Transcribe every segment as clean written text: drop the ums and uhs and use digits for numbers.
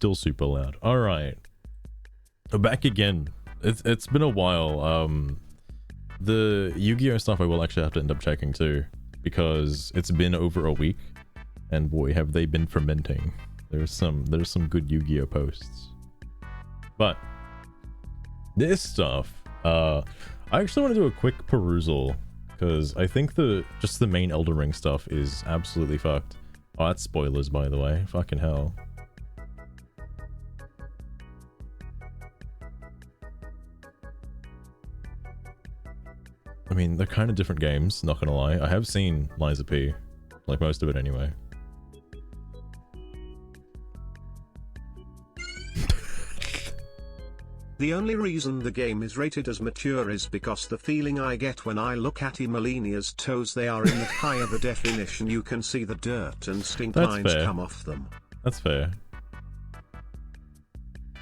still super loud. All right, we're back again. It's been a while. The Yu-Gi-Oh stuff I will actually have to end up checking too, because it's been over a week, and boy, have they been fermenting. There's some good Yu-Gi-Oh posts, but this stuff, I actually want to do a quick perusal, because I think just the main Elden Ring stuff is absolutely fucked. Oh, that's spoilers, by the way. Fucking hell. I mean, they're kind of different games, not gonna lie. I have seen Liza P, like most of it anyway. The only reason the game is rated as mature is because the feeling I get when I look at Emelinia's toes, they are in the higher the definition, you can see the dirt and stink lines come off them. That's fair.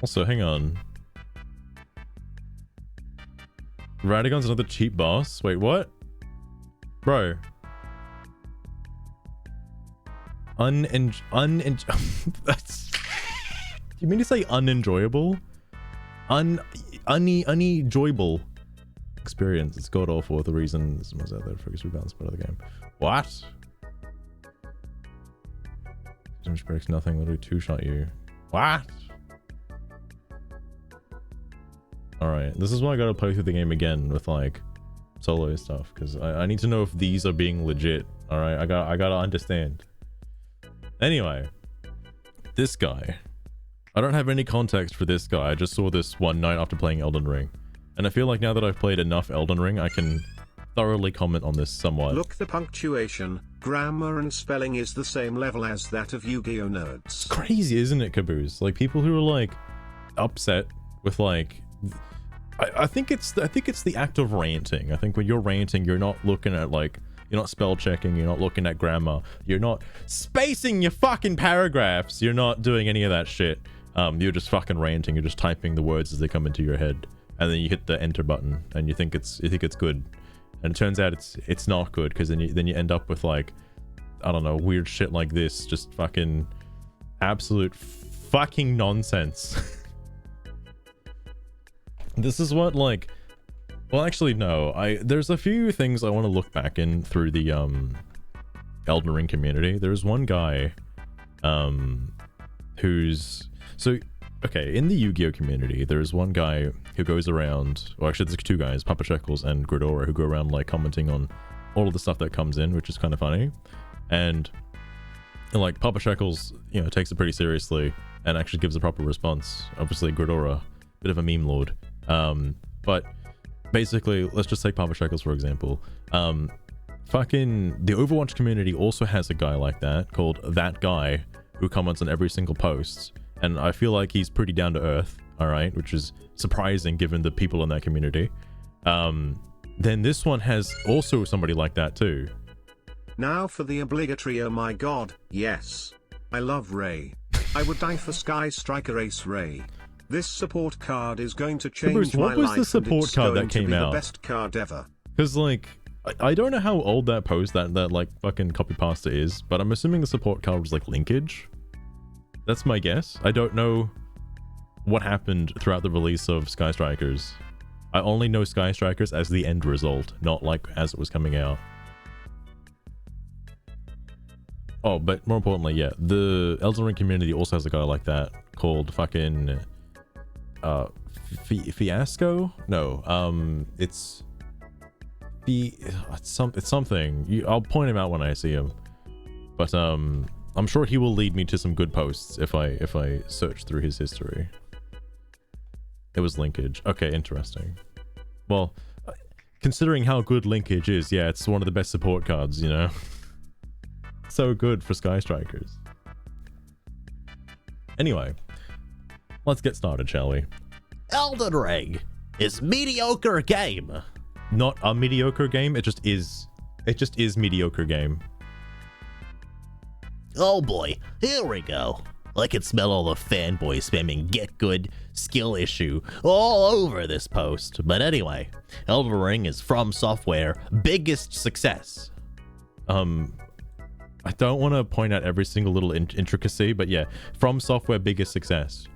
Also, hang on. Radagon's another cheap boss? Wait, what? Bro. That's... Do you mean to say unenjoyable? Unenjoyable experience. It's god awful with the reason someone's out there to focus rebalance part of the game. What? Damage breaks nothing, literally two-shot you. What? Alright, this is why I gotta play through the game again with like solo stuff, because I need to know if these are being legit. Alright, I gotta understand. Anyway, this guy. I don't have any context for this guy. I just saw this one night after playing Elden Ring. And I feel like now that I've played enough Elden Ring, I can thoroughly comment on this somewhat. Look, the punctuation, grammar and spelling is the same level as that of Yu-Gi-Oh nerds. It's crazy, isn't it, Caboose? Like, people who are like upset with like... I think it's the act of ranting. I think when you're ranting, you're not looking at like... You're not spell checking, you're not looking at grammar, you're not spacing your fucking paragraphs, you're not doing any of that shit. You're just fucking ranting, you're just typing the words as they come into your head, and then you hit the enter button and you think it's good, and it turns out it's not good, because then you end up with like, I don't know, weird shit like this, just fucking absolute fucking nonsense. This is what like, well actually no, there's a few things I want to look back in through the Elden Ring community. There's one guy who's okay, in the Yu-Gi-Oh community, there's one guy who goes around, well actually there's two guys, Papa Shekels and Gridora, who go around like commenting on all of the stuff that comes in, which is kind of funny. And like Papa Shekels, you know, takes it pretty seriously and actually gives a proper response. Obviously Gridora, bit of a meme lord. But basically, let's just take Papa Shekels for example. Fucking the Overwatch community also has a guy like that called That Guy, who comments on every single post, and I feel like he's pretty down to earth, all right, which is surprising given the people in that community. Then this one has also somebody like that too. Now for the obligatory oh my god, yes. I love Ray. I would die for Sky Striker Ace Ray. This support card is going to change Bruce, my what was life, the support card that came out? The best card ever. Because like, I don't know how old that post, that like fucking copy pasta is, but I'm assuming the support card was like linkage. That's my guess. I don't know what happened throughout the release of Sky Strikers. I only know Sky Strikers as the end result, not like as it was coming out. Oh, but more importantly, yeah, the Elden Ring community also has a guy like that called fucking Fiasco? No, it's something. I'll point him out when I see him. But I'm sure he will lead me to some good posts if I search through his history. It was linkage. Okay, interesting. Well, considering how good linkage is, yeah, it's one of the best support cards, you know. So good for Sky Strikers. Anyway, let's get started, shall we? Elden Ring is mediocre game. Not a mediocre game, it just is mediocre game. Oh boy, here we go. I can smell all the fanboys spamming get good skill issue all over this post. But anyway, Elden Ring is From Software biggest success. I don't want to point out every single little intricacy, but yeah, From Software biggest success.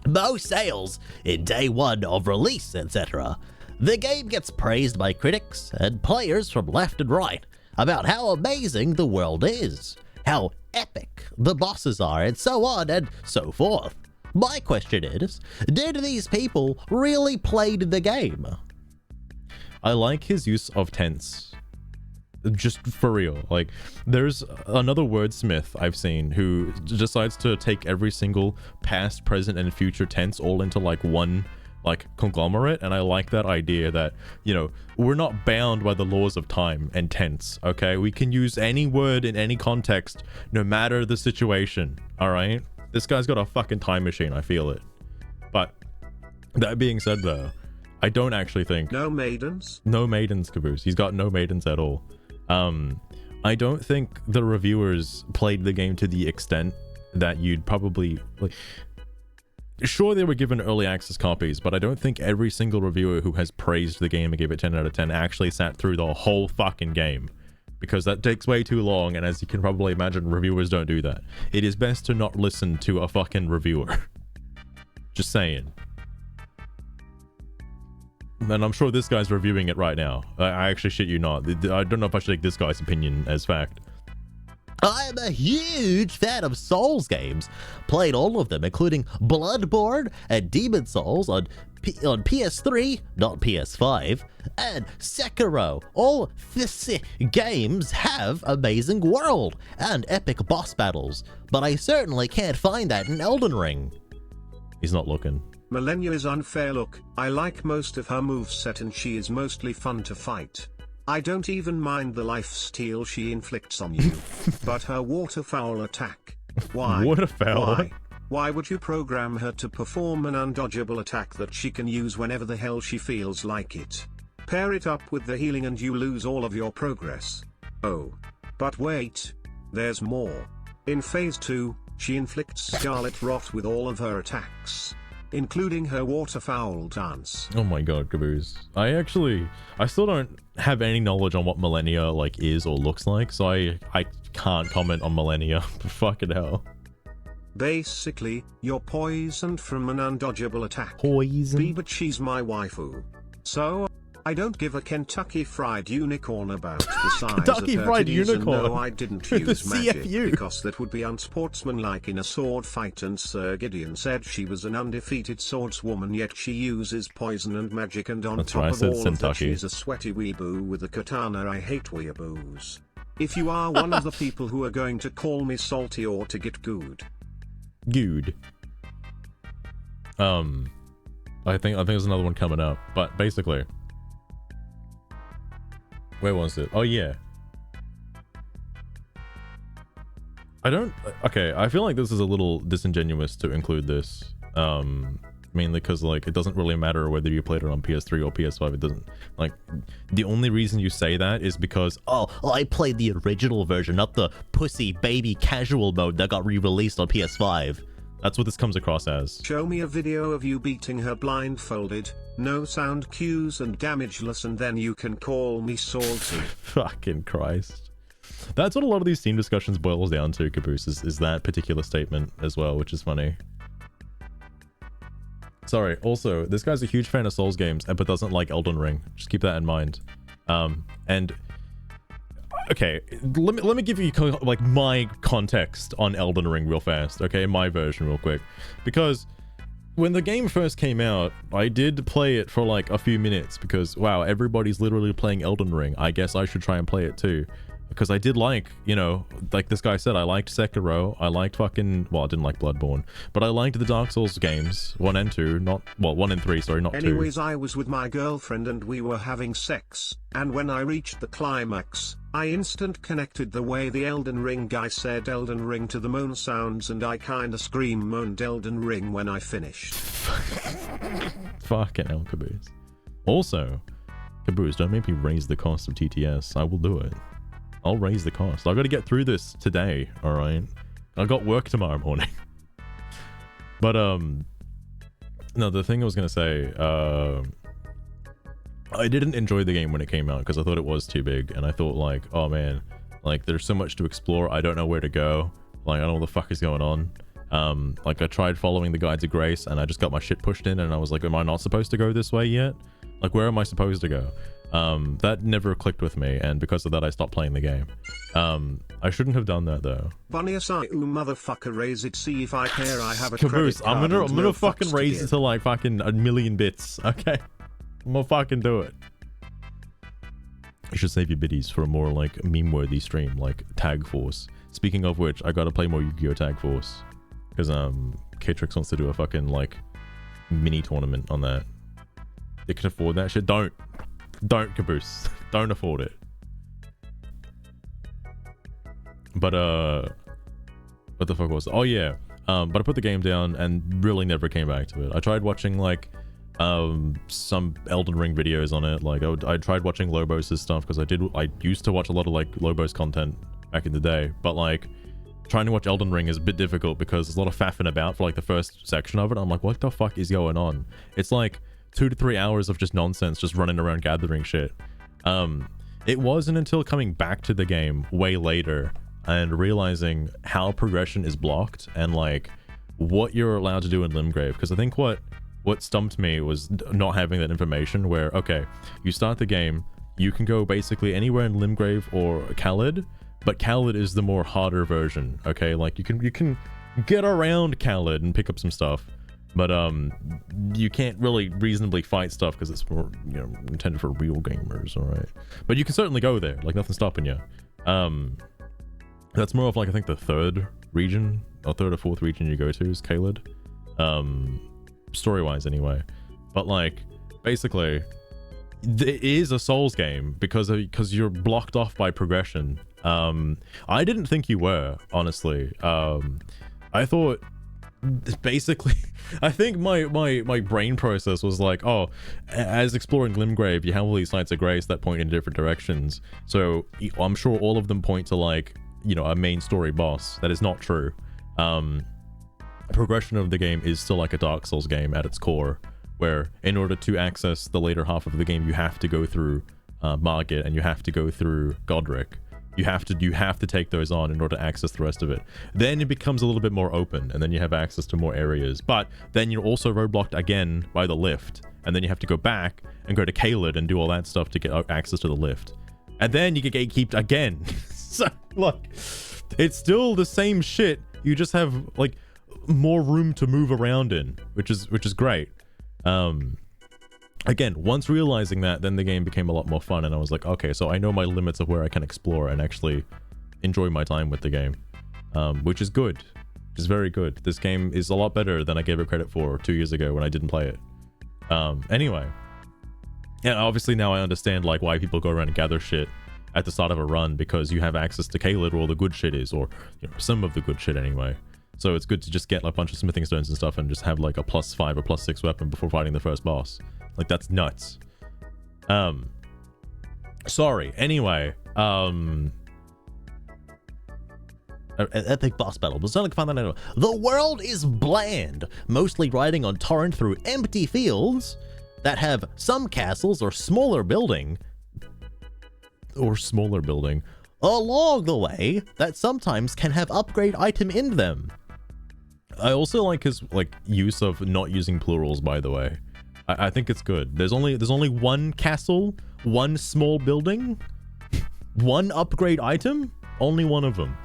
Most sales in day one of release, etc. The game gets praised by critics and players from left and right about how amazing the world is, how epic the bosses are, and so on and so forth. My question is, did these people really play the game? I like his use of tense. Just for real. Like, there's another wordsmith I've seen who decides to take every single past, present, and future tense all into like one like conglomerate, and I like that idea that, you know, we're not bound by the laws of time and tense, okay? We can use any word in any context, no matter the situation, all right? This guy's got a fucking time machine, I feel it. But that being said, though, I don't actually think... No maidens? No maidens, Caboose. He's got no maidens at all. I don't think the reviewers played the game to the extent that you'd probably... like. Sure, they were given early access copies, but I don't think every single reviewer who has praised the game and gave it 10 out of 10 actually sat through the whole fucking game. Because that takes way too long, and as you can probably imagine, reviewers don't do that. It is best to not listen to a fucking reviewer. Just saying. And I'm sure this guy's reviewing it right now. I actually shit you not. I don't know if I should take this guy's opinion as fact. I'm a huge fan of Souls games. Played all of them, including Bloodborne and Demon Souls on PS3, not PS5, and Sekiro. All this games have amazing world and epic boss battles, but I certainly can't find that in Elden Ring. He's not looking. Millennia is unfair. Look, I like most of her moveset and she is mostly fun to fight. I don't even mind the lifesteal she inflicts on you. But her waterfowl attack. Why? Waterfowl? Why would you program her to perform an undodgeable attack that she can use whenever the hell she feels like it? Pair it up with the healing and you lose all of your progress. Oh. But wait. There's more. In Phase 2, she inflicts Scarlet Rot with all of her attacks, including her waterfowl dance. Oh my god, Caboose. I still don't have any knowledge on what Millennia like is or looks like, so I can't comment on Millennia. Fucking hell. Basically, you're poisoned from an undodgeable attack. Poison? But she's my waifu. So, I don't give a Kentucky Fried Unicorn about the size Kentucky of her Fried titties, Unicorn? and no, I didn't use magic, CFU. because that would be unsportsmanlike in a sword fight, and Sir Gideon said she was an undefeated swordswoman, yet she uses poison and magic, and on That's top right, I of said all of that Kentucky. she's a sweaty weeboo with a katana. I hate weeaboos. If you are one of the people who are going to call me salty or to get good. Good. I think there's another one coming up, but basically, where was it? Oh yeah. Okay, I feel like this is a little disingenuous to include this. Mainly because like it doesn't really matter whether you played it on PS3 or PS5. It doesn't, like, the only reason you say that is because I played the original version, not the pussy baby casual mode that got re-released on PS5. that's what this comes across as. Show me a video of you beating her blindfolded, no sound cues and damageless, and then you can call me salty. Fucking Christ. That's what a lot of these team discussions boils down to, Caboose, is that particular statement as well, which is funny. Sorry, also, this guy's a huge fan of Souls games, but doesn't like Elden Ring. Just keep that in mind. And okay, let me give you like my context on Elden Ring real fast, okay? My version real quick. Because when the game first came out, I did play it for like a few minutes because, wow, everybody's literally playing Elden Ring. I guess I should try and play it too. Because I did like, you know, like this guy said, I liked Sekiro, I liked fucking, well, I didn't like Bloodborne, but I liked the Dark Souls games, 1 and 2, not, well, 1 and 3, sorry, not 2. Anyways, I was with my girlfriend and we were having sex, and when I reached the climax, I instant connected the way the Elden Ring guy said Elden Ring to the moan sounds, and I kinda scream moaned Elden Ring when I finished. Fucking hell, Caboose. Also, Caboose, don't make me raise the cost of TTS, I will do it. I'll raise the cost. I've got to get through this today, alright? I've got work tomorrow morning. But, no, the thing I was going to say, I didn't enjoy the game when it came out because I thought it was too big, and I thought like, oh man, Like, there's so much to explore. I don't know where to go. Like, I don't know what the fuck is going on. Like, I tried following the Guide to Grace, and I just got my shit pushed in, and I was like, am I not supposed to go this way yet? Like, where am I supposed to go? That never clicked with me, and because of that, I stopped playing the game. I shouldn't have done that, though. Bunny aside, motherfucker, raise it, see if I care, I have a Caboose, credit card. I'm gonna no fucking fucks to raise it give. to like fucking a million bits, okay? I'm gonna fucking do it. You should save your biddies for a more like meme-worthy stream, like Tag Force. Speaking of which, I gotta play more Yu-Gi-Oh! Tag Force. Because K-Trix wants to do a fucking like mini tournament on that. They can afford that shit. Don't Caboose. Don't afford it. But what the fuck was it? Oh yeah. But I put the game down and really never came back to it. I tried watching like some Elden Ring videos on it. Like I tried watching Lobos' stuff because I used to watch a lot of like Lobos content back in the day, but like trying to watch Elden Ring is a bit difficult because there's a lot of faffing about for like the first section of it. I'm like, what the fuck is going on? It's like 2 to 3 hours of just nonsense, just running around gathering shit. It wasn't until coming back to the game way later and realizing how progression is blocked and like what you're allowed to do in Limgrave, because I think what stumped me was not having that information where, okay, you start the game, you can go basically anywhere in Limgrave or Khalid, but Khalid is the more harder version, okay? Like you can get around Khalid and pick up some stuff, but you can't really reasonably fight stuff because it's more, you know, intended for real gamers, all right? But you can certainly go there, like nothing's stopping you. That's more of like, I think the third region or third or fourth region you go to is Khalid, story-wise anyway. But like basically it is a Souls game because you're blocked off by progression. I didn't think you were, honestly. I thought basically I think my brain process was like, oh, as exploring Limgrave you have all these Knights of Grace that point in different directions, so I'm sure all of them point to like, you know, a main story boss. That is not true. Progression of the game is still like a Dark Souls game at its core, where in order to access the later half of the game you have to go through Margit and you have to go through Godric. You have to take those on in order to access the rest of it. Then it becomes a little bit more open, and then you have access to more areas. But then you're also roadblocked again by the lift, and then you have to go back and go to Khalid and do all that stuff to get access to the lift. And then you get gatekeeped again. So, look, it's still the same shit. You just have, like, more room to move around in, which is great. Again, once realizing that, then the game became a lot more fun, and I was like, okay, so I know my limits of where I can explore and actually enjoy my time with the game, which is good. Which is very good. This game is a lot better than I gave it credit for 2 years ago when I didn't play it. Anyway. And obviously now I understand, like, why people go around and gather shit at the start of a run, because you have access to Khalid where all the good shit is, or, you know, some of the good shit anyway. So it's good to just get like, a bunch of smithing stones and stuff and just have like a +5 or +6 weapon before fighting the first boss. Like, that's nuts. Sorry. Anyway, epic boss battle. But Sonic found that anyway. The world is bland, mostly riding on torrent through empty fields that have some castles or smaller building along the way that sometimes can have upgrade item in them. I also like his like use of not using plurals, by the way. I think it's good. There's only one castle, one small building, one upgrade item, only one of them.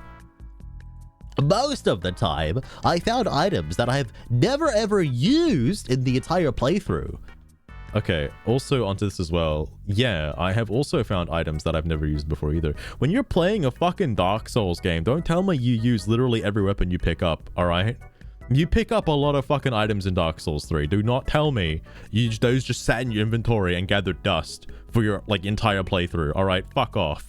Most of the time, I found items that I've never ever used in the entire playthrough. Okay, also onto this as well. Yeah, I have also found items that I've never used before either. When you're playing a fucking Dark Souls game, don't tell me you use literally every weapon you pick up, alright? You pick up a lot of fucking items in Dark Souls 3. Do not tell me those just sat in your inventory and gathered dust for your like entire playthrough, alright? Fuck off.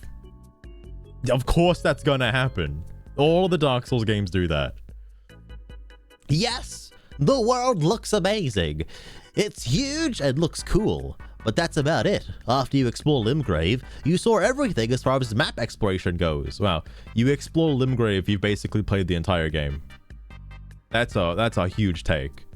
Of course that's gonna happen. All the Dark Souls games do that. Yes, the world looks amazing. It's huge and looks cool, but that's about it. After you explore Limgrave, you saw everything as far as map exploration goes. Wow, you explore Limgrave, you've basically played the entire game. That's a huge take.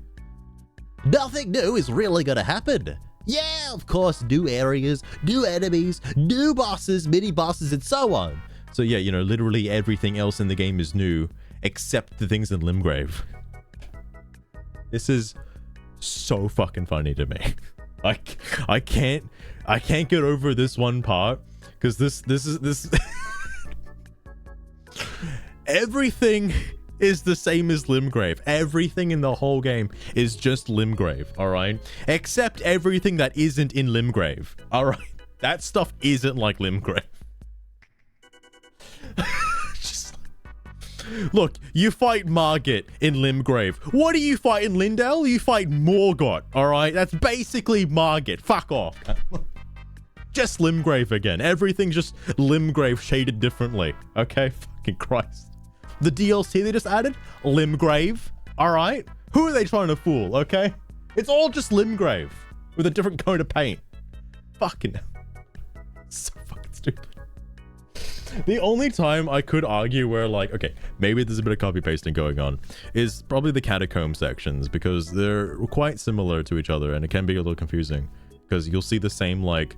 Nothing new is really gonna happen. Yeah, of course, new areas, new enemies, new bosses, mini bosses, and so on. So yeah, you know, literally everything else in the game is new except the things in Limgrave. This is so fucking funny to me. I can't get over this one part because this everything is the same as Limgrave. Everything in the whole game is just Limgrave, all right? Except everything that isn't in Limgrave, all right? That stuff isn't like Limgrave. Just, look, you fight Margit in Limgrave. What do you fight in Lindell? You fight Morgott, all right? That's basically Margit. Fuck off. Just Limgrave again. Everything's just Limgrave shaded differently, okay? Fucking Christ. The DLC they just added, Limgrave, all right? Who are they trying to fool, okay? It's all just Limgrave with a different coat of paint. Fucking so fucking stupid. The only time I could argue where, like, okay, maybe there's a bit of copy pasting going on is probably the catacomb sections, because they're quite similar to each other and it can be a little confusing because you'll see the same like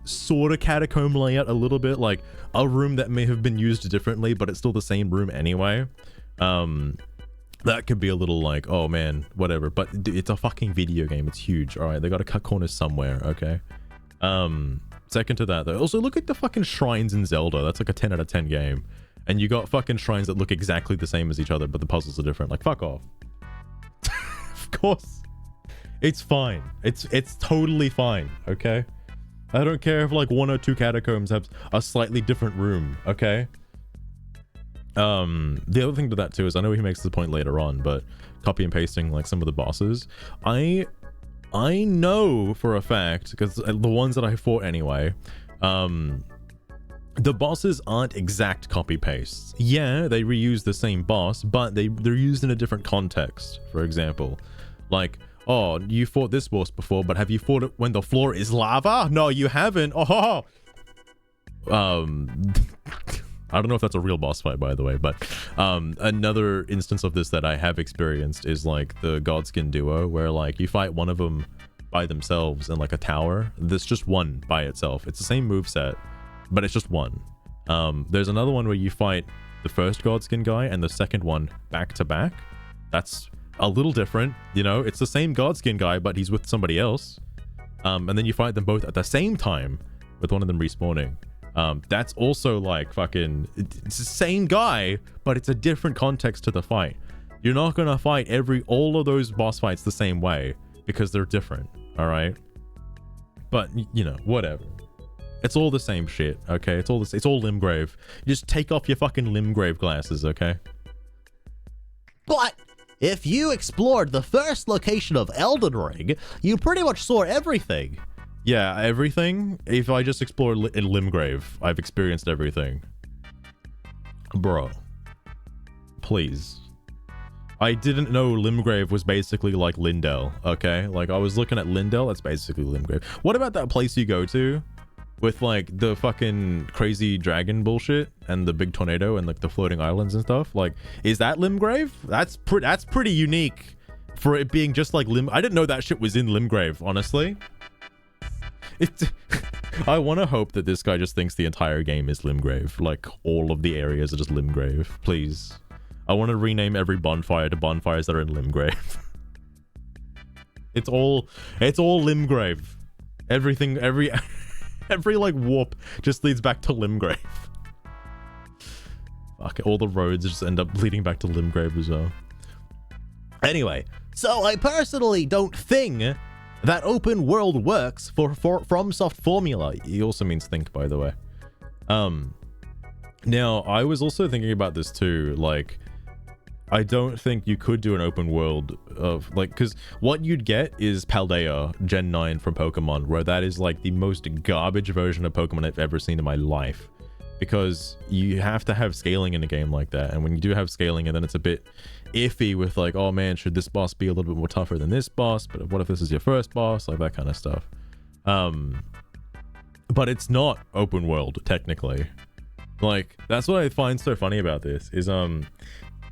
sort of catacomb layout a little bit, like a room that may have been used differently but it's still the same room anyway. That could be a little like, oh man, whatever, but it's a fucking video game. It's huge, all right? They gotta cut corners somewhere, okay? Second to that though, also look at the fucking shrines in Zelda. That's like a 10 out of 10 game, and you got fucking shrines that look exactly the same as each other but the puzzles are different. Like, fuck off. Of course it's fine. It's totally fine, okay? I don't care if like 1 or 2 catacombs have a slightly different room, okay? The other thing to that too is, I know he makes the point later on, but copy and pasting like some of the bosses, I know for a fact, because the ones that I fought anyway, the bosses aren't exact copy pastes. Yeah, they reuse the same boss, but they're used in a different context. For example, like, oh, you fought this boss before, but have you fought it when the floor is lava? No, you haven't. Oh, I don't know if that's a real boss fight, by the way, but another instance of this that I have experienced is like the Godskin duo, where like you fight one of them by themselves in like a tower. There's just one by itself. It's the same moveset, but it's just one. There's another one where you fight the first Godskin guy and the second one back to back. That's a little different, you know? It's the same Godskin guy, but he's with somebody else. And then you fight them both at the same time with one of them respawning. That's also like fucking, it's the same guy, but it's a different context to the fight. You're not gonna fight all of those boss fights the same way because they're different, all right? But you know, whatever. It's all the same shit, okay? It's all Limgrave. You just take off your fucking Limgrave glasses, okay? But if you explored the first location of Elden Ring, you pretty much saw everything. Yeah, everything. If I just explore in Limgrave, I've experienced everything. Bro. Please. I didn't know Limgrave was basically like Lindell, okay? Like, I was looking at Lindell, that's basically Limgrave. What about that place you go to with like the fucking crazy dragon bullshit and the big tornado and like the floating islands and stuff? Like, is that Limgrave? That's pretty unique for it being just like I didn't know that shit was in Limgrave, honestly. I want to hope that this guy just thinks the entire game is Limgrave. Like, all of the areas are just Limgrave. Please. I want to rename every bonfire to bonfires that are in Limgrave. It's all Limgrave. Everything, every like warp just leads back to Limgrave. Fuck, all the roads just end up leading back to Limgrave as well. Anyway, so I personally don't think that open world works for FromSoft formula. He also means think, by the way. Now, I was also thinking about this too, like, I don't think you could do an open world of, like, because what you'd get is Paldea Gen 9 from Pokemon, where that is, like, the most garbage version of Pokemon I've ever seen in my life. Because you have to have scaling in a game like that, and when you do have scaling, and then it's a bit iffy with, like, oh man, should this boss be a little bit more tougher than this boss? But what if this is your first boss? Like, that kind of stuff. But it's not open world, technically. Like, that's what I find so funny about this, is,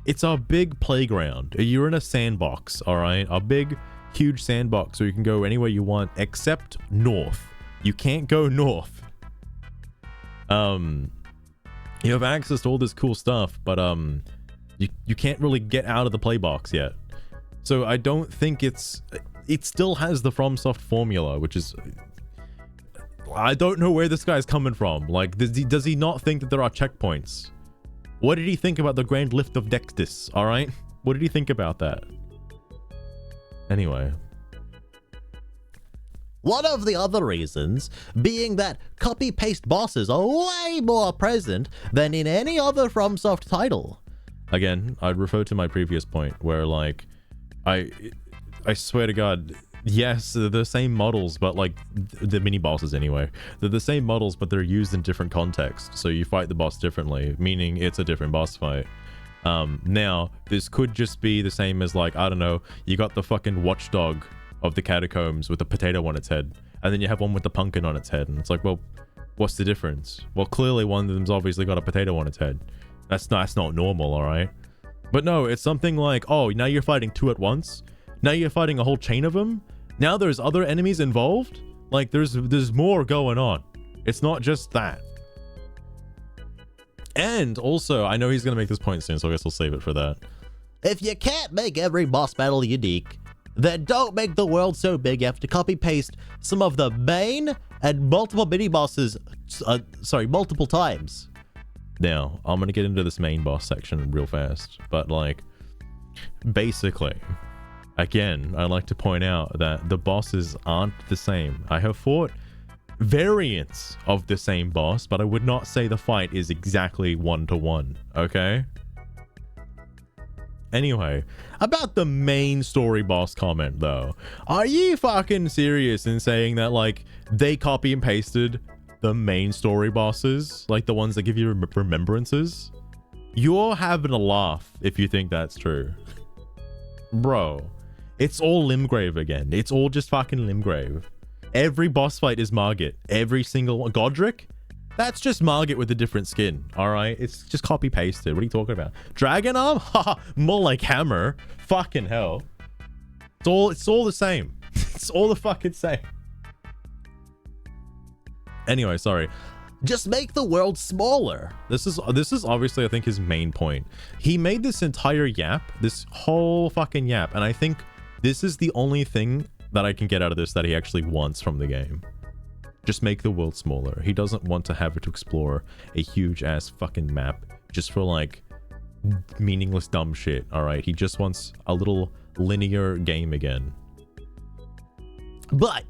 it's a big playground. You're in a sandbox, all right? A big, huge sandbox where you can go anywhere you want except north. You can't go north. You have access to all this cool stuff, but you can't really get out of the play box yet. So I don't think it still has the FromSoft formula, which is, I don't know where this guy's coming from. Like, does he not think that there are checkpoints? What did he think about the Grand Lift of Dextis? All right, what did he think about that? Anyway. One of the other reasons being that copy-paste bosses are way more present than in any other FromSoft title. Again, I'd refer to my previous point where, like, I swear to God, yes, they're the same models, but like the mini bosses anyway. They're the same models, but they're used in different contexts. So you fight the boss differently, meaning it's a different boss fight. Now, this could just be the same as, like, I don't know, you got the fucking watchdog of the catacombs with a potato on its head, and then you have one with the pumpkin on its head, and it's like, well, what's the difference? Well, clearly one of them's obviously got a potato on its head. That's not normal, all right? But no, it's something like, oh, now you're fighting two at once. Now you're fighting a whole chain of them. Now there's other enemies involved. Like, there's more going on. It's not just that. And also, I know he's gonna make this point soon, so I guess I'll save it for that. If you can't make every boss battle unique, then don't make the world so big you have to copy-paste some of the main and multiple mini-bosses, multiple times. Now, I'm gonna get into this main boss section real fast, but, like, basically, again, I'd like to point out that the bosses aren't the same. I have fought variants of the same boss, but I would not say the fight is exactly one-to-one, okay? Anyway, about the main story boss comment, though. Are you fucking serious in saying that, like, they copy and pasted the main story bosses? Like, the ones that give you remembrances? You're having a laugh if you think that's true. Bro, it's all Limgrave again. It's all just fucking Limgrave. Every boss fight is Margit. Every single one. Godric? That's just Margit with a different skin, alright? It's just copy-pasted. What are you talking about? Dragon Arm? Haha, more like Hammer. Fucking hell. It's all the same. It's all the fucking same. Anyway, sorry. Just make the world smaller. This is obviously, I think, his main point. He made this entire yap, this whole fucking yap, and I think this is the only thing that I can get out of this that he actually wants from the game. Just make the world smaller. He doesn't want to have it to explore a huge ass fucking map just for, like, meaningless dumb shit, alright? He just wants a little linear game again. But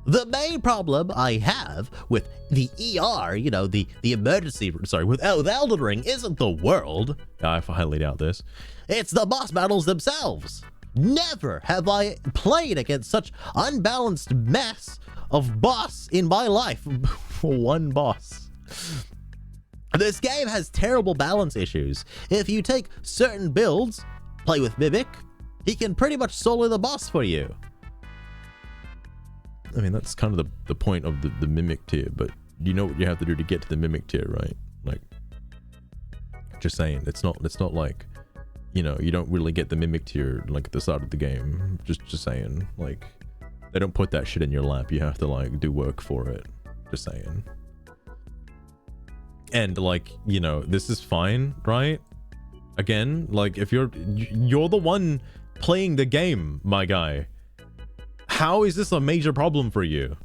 the main problem I have with the ER, you know, the emergency, with Elden Ring isn't the world. I highly doubt this. It's the boss battles themselves. Never have I played against such unbalanced mess of boss in my life. One boss. This game has terrible balance issues. If you take certain builds, play with Mimic, he can pretty much solo the boss for you. I mean, that's kind of the point of the Mimic tier, but you know what you have to do to get to the Mimic tier, right? Like, just saying, it's not like, you know, you don't really get the Mimic tier, like, at the start of the game. Just saying, like, they don't put that shit in your lap. You have to, like, do work for it. Just saying. And, like, you know, this is fine, right? Again, like, if you're the one playing the game, my guy. How is this a major problem for you?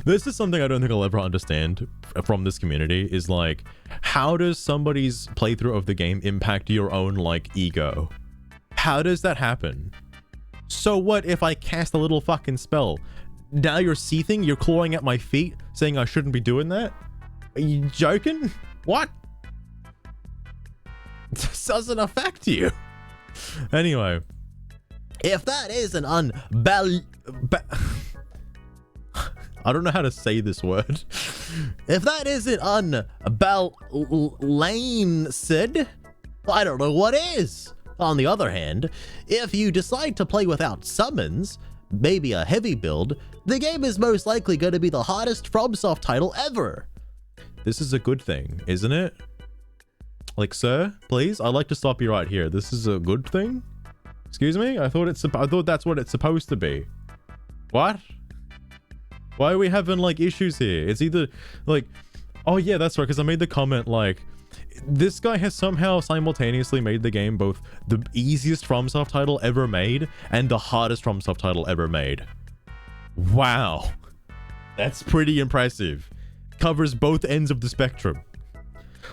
This is something I don't think I'll ever understand from this community, is like, how does somebody's playthrough of the game impact your own, like, ego? How does that happen? So what if I cast a little fucking spell? Now you're seething, you're clawing at my feet, saying I shouldn't be doing that? Are you joking? What? This doesn't affect you. Anyway. If that is an I don't know how to say this word. If that isn't unbalanced, I don't know what is. On the other hand, if you decide to play without summons, maybe a heavy build, the game is most likely going to be the hottest FromSoft title ever. This is a good thing, isn't it? Like, sir, please, I'd like to stop you right here. This is a good thing? Excuse me? I thought that's what it's supposed to be. What? Why are we having, like, issues here? It's either, like, Oh yeah, that's right, because I made the comment like, this guy has somehow simultaneously made the game both the easiest FromSoft title ever made and the hardest FromSoft title ever made. Wow. That's pretty impressive. Covers both ends of the spectrum.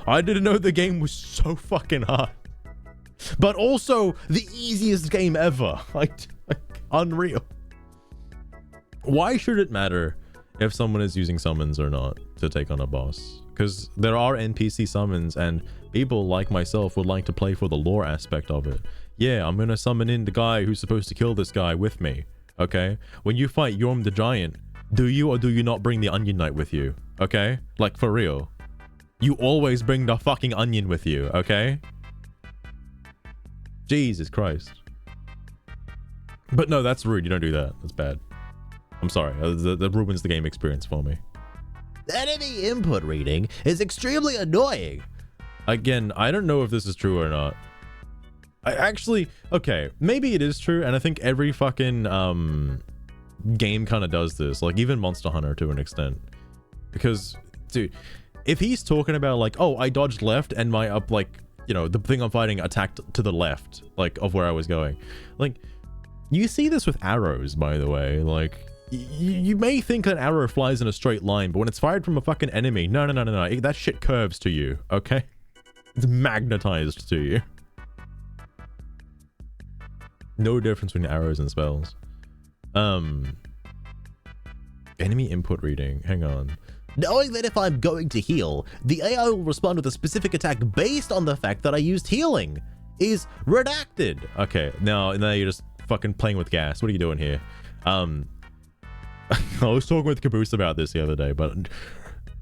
I didn't know the game was so fucking hard. But also the easiest game ever. Like unreal. Why should it matter if someone is using summons or not to take on a boss? Because there are NPC summons and people like myself would like to play for the lore aspect of it. Yeah, I'm gonna summon in the guy who's supposed to kill this guy with me, okay? When you fight Yorm the Giant, do you or do you not bring the Onion Knight with you, okay? Like, for real. You always bring the fucking onion with you, okay? Jesus Christ. But no, that's rude. You don't do that. That's bad. I'm sorry. That ruins the game experience for me. Enemy input reading is extremely annoying. Again, I don't know if this is true or not. I actually, okay, maybe it is true, and I think every fucking game kind of does this, like even Monster Hunter to an extent. Because, dude, if he's talking about like, oh, I dodged left and my up, like, you know, the thing I'm fighting attacked to the left, like, of where I was going. Like, you see this with arrows, by the way, like, you may think an arrow flies in a straight line, but when it's fired from a fucking enemy, no, that shit curves to you, okay? It's magnetized to you. No difference between arrows and spells. Enemy input reading, hang on. Knowing that if I'm going to heal, the AI will respond with a specific attack based on the fact that I used healing is redacted. Okay, now you're just fucking playing with gas. What are you doing here? I was talking with Caboose about this the other day, but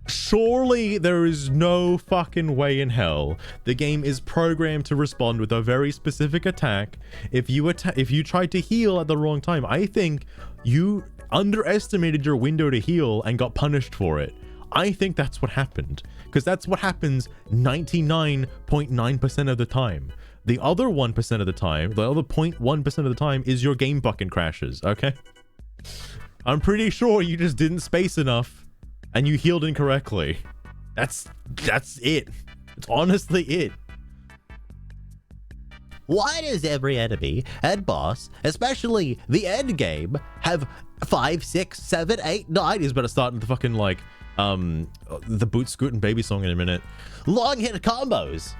surely there is no fucking way in hell the game is programmed to respond with a very specific attack if you tried to heal at the wrong time. I think you underestimated your window to heal and got punished for it. I think that's what happened, because that's what happens 99.9% of the time. The other 1% of the time, the other 0.1% of the time is your game fucking crashes, okay? I'm pretty sure you just didn't space enough and you healed incorrectly. That's it. It's honestly it. Why does every enemy and boss, especially the end game, have 5, 6, 7, 8, 9? He's better start the fucking like the boot scoot and baby song in a minute. Long hit combos.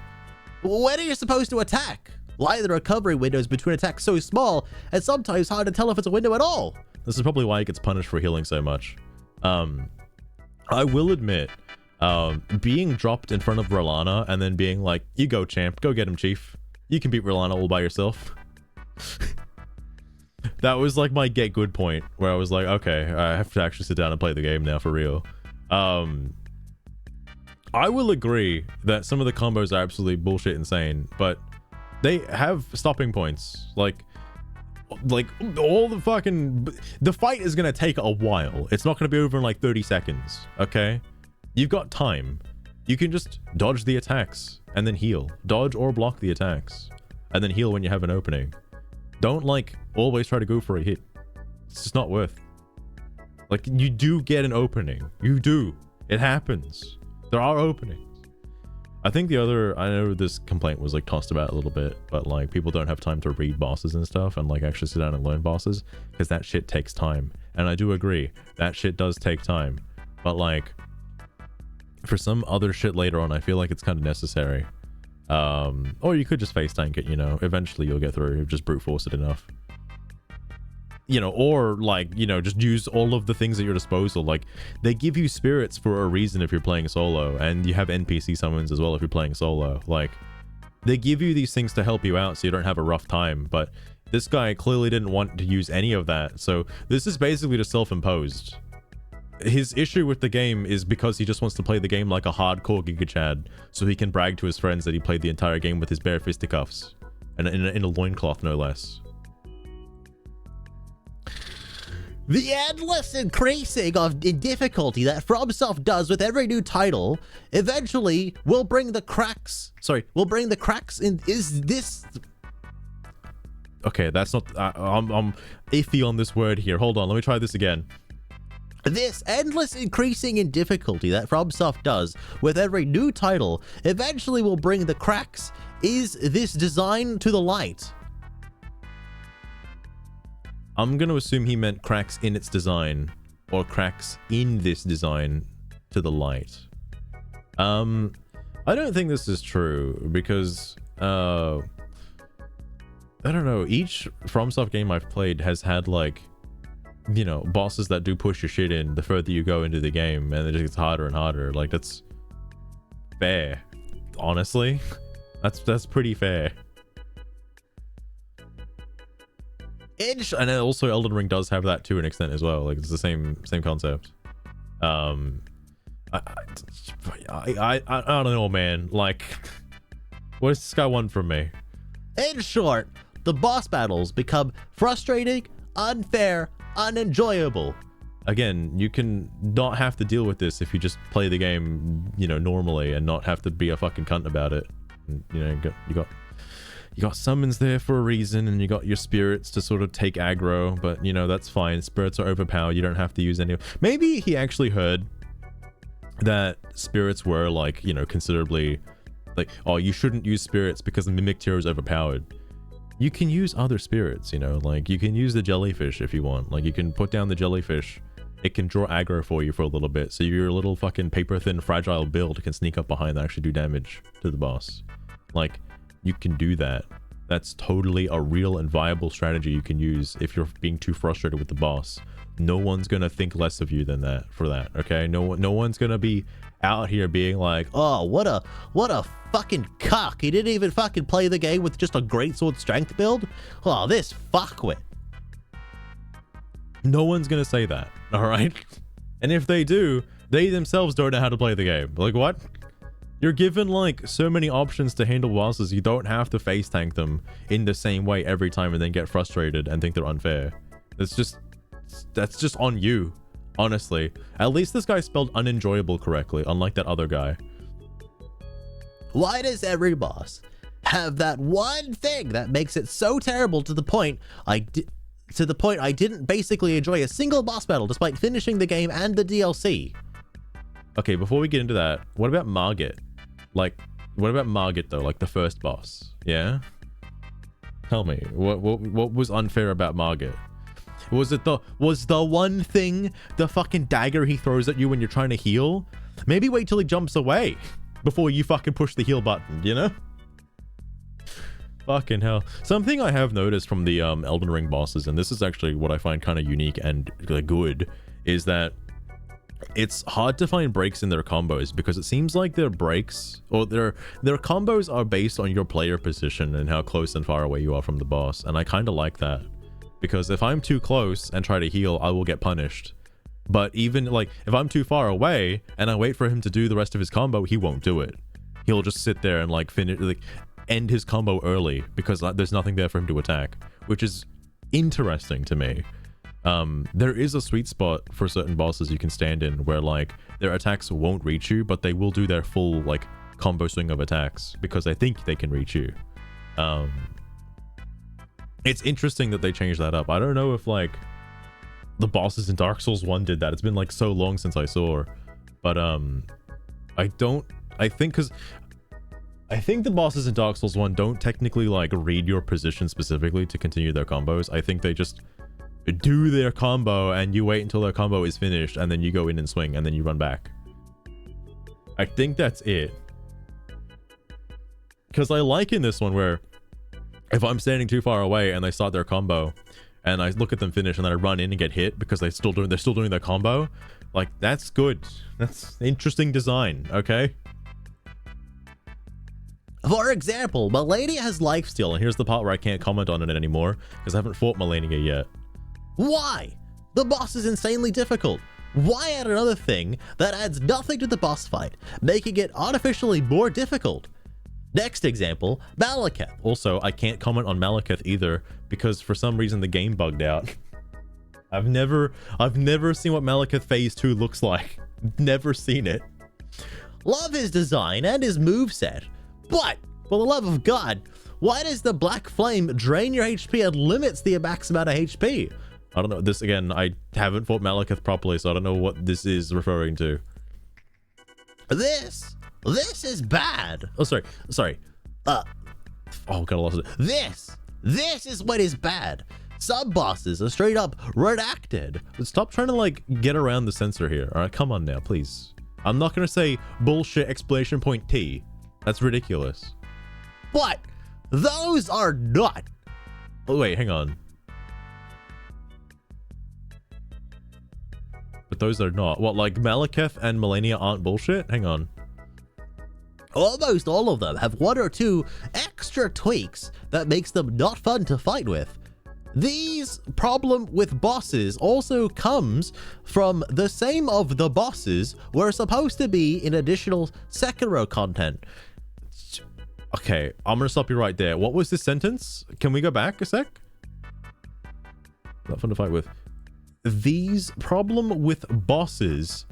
When are you supposed to attack? Why are the recovery windows between attacks so small and sometimes hard to tell if it's a window at all? This is probably why he gets punished for healing so much. I will admit, being dropped in front of Rolana and then being like, you go champ, go get him chief. You can beat Rolana all by yourself. That was like my get good point where I was like, okay, I have to actually sit down and play the game now for real. I will agree that some of the combos are absolutely bullshit insane, but they have stopping points. Like all the fucking, the fight is gonna take a while. It's not gonna be over in like 30 seconds, okay? You've got time. You can just dodge the attacks and then heal. Dodge or block the attacks and then heal when you have an opening. Don't like always try to go for a hit. It's just not worth. Like, you do get an opening. You do. It happens. There are openings. I think the other, I know this complaint was like tossed about a little bit, but like people don't have time to read bosses and stuff and like actually sit down and learn bosses because that shit takes time. And I do agree, that shit does take time. But like, for some other shit later on, I feel like it's kind of necessary. Or you could just face tank it, you know, eventually you'll get through, just brute force it enough. You know, or like, you know, just use all of the things at your disposal. Like, they give you spirits for a reason if you're playing solo, and you have NPC summons as well if you're playing solo. Like, they give you these things to help you out so you don't have a rough time, but this guy clearly didn't want to use any of that, so this is basically just self-imposed. His issue with the game is because he just wants to play the game like a hardcore Giga Chad, so he can brag to his friends that he played the entire game with his bare fisticuffs, and in a loincloth no less. The endless increasing in difficulty that FromSoft does with every new title eventually will bring the cracks. Sorry, will bring the cracks in. Is this? Okay, that's not. I'm iffy on this word here. Hold on, let me try this again. This endless increasing in difficulty that FromSoft does with every new title eventually will bring the cracks. Is this design to the light? I'm going to assume he meant cracks in its design, or cracks in this design to the light. I don't think this is true, because I don't know, each FromSoft game I've played has had, like, you know, bosses that do push your shit in the further you go into the game, and it just gets harder and harder. Like, that's fair, honestly. That's pretty fair. And also Elden Ring does have that to an extent as well. Like, it's the same concept. I don't know, man. Like, what does this guy want from me? In short, the boss battles become frustrating, unfair, unenjoyable. Again, you can not have to deal with this if you just play the game, you know, normally, and not have to be a fucking cunt about it. And, you know, you got summons there for a reason, and you got your spirits to sort of take aggro, but, you know, that's fine. Spirits are overpowered. You don't have to use any. Maybe he actually heard that spirits were, like, you know, considerably, like, oh, you shouldn't use spirits because the mimic tier is overpowered. You can use other spirits, you know, like, you can use the jellyfish if you want. Like, you can put down the jellyfish. It can draw aggro for you for a little bit, so your little fucking paper thin fragile build can sneak up behind and actually do damage to the boss. Like, you can do that. That's totally a real and viable strategy you can use if you're being too frustrated with the boss. No one's gonna think less of you than that for that, okay? No one's gonna be out here being like, oh, what a fucking cock. He didn't even fucking play the game with just a greatsword strength build. Oh, this fuckwit. No one's gonna say that, all right? And if they do, they themselves don't know how to play the game. Like, what? You're given, like, so many options to handle bosses. You don't have to face tank them in the same way every time and then get frustrated and think they're unfair. That's just on you, honestly. At least this guy spelled unenjoyable correctly, unlike that other guy. Why does every boss have that one thing that makes it so terrible to the point I didn't basically enjoy a single boss battle despite finishing the game and the DLC? Okay, before we get into that, what about Margit? Like, what about Margit though? Like the first boss, yeah? Tell me, what was unfair about Margit? Was the one thing the fucking dagger he throws at you when you're trying to heal? Maybe wait till he jumps away before you fucking push the heal button, you know? Fucking hell. Something I have noticed from the Elden Ring bosses, and this is actually what I find kind of unique and good, is that it's hard to find breaks in their combos, because it seems like their breaks, or their combos are based on your player position and how close and far away you are from the boss. And I kind of like that, because if I'm too close and try to heal, I will get punished. But even, like, if I'm too far away and I wait for him to do the rest of his combo, he won't do it. He'll just sit there and, like, finish, like, end his combo early, because there's nothing there for him to attack, which is interesting to me. There is a sweet spot for certain bosses you can stand in where, like, their attacks won't reach you, but they will do their full, like, combo swing of attacks because they think they can reach you. It's interesting that they changed that up. I don't know if, like, the bosses in Dark Souls 1 did that. It's been, like, so long since I saw, but I think the bosses in Dark Souls 1 don't technically, like, read your position specifically to continue their combos. I think they just do their combo and you wait until their combo is finished and then you go in and swing and then you run back. I think that's it. Because I like in this one where if I'm standing too far away and they start their combo and I look at them finish and then I run in and get hit because they're still doing their combo, like, that's good. That's interesting design, okay? For example, Malenia has lifesteal, and here's the part where I can't comment on it anymore because I haven't fought Malenia yet. Why? The boss is insanely difficult. Why add another thing that adds nothing to the boss fight, making it artificially more difficult? Next example, Malekith. Also, I can't comment on Malekith either because for some reason the game bugged out. I've never seen what Malekith Phase 2 looks like. Never seen it. Love his design and his moveset, but for the love of God, why does the Black Flame drain your HP and limits the max amount of HP? I don't know. This, again, I haven't fought Malekith properly, so I don't know what this is referring to. This is bad. Oh, sorry. Oh, God, I lost it. This is what is bad. Some bosses are straight up redacted. Stop trying to, like, get around the censor here. All right, come on now, please. I'm not going to say bullshit exclamation point T. That's ridiculous. But those are not. Oh, wait, hang on. But those are not. What, like Malekith and Melania aren't bullshit? Hang on. Almost all of them have one or two extra tweaks that makes them not fun to fight with. These problem with bosses also comes from the same of the bosses were supposed to be in additional Sekiro content. Okay, I'm gonna stop you right there. What was this sentence? Can we go back a sec? Not fun to fight with. These problem with bosses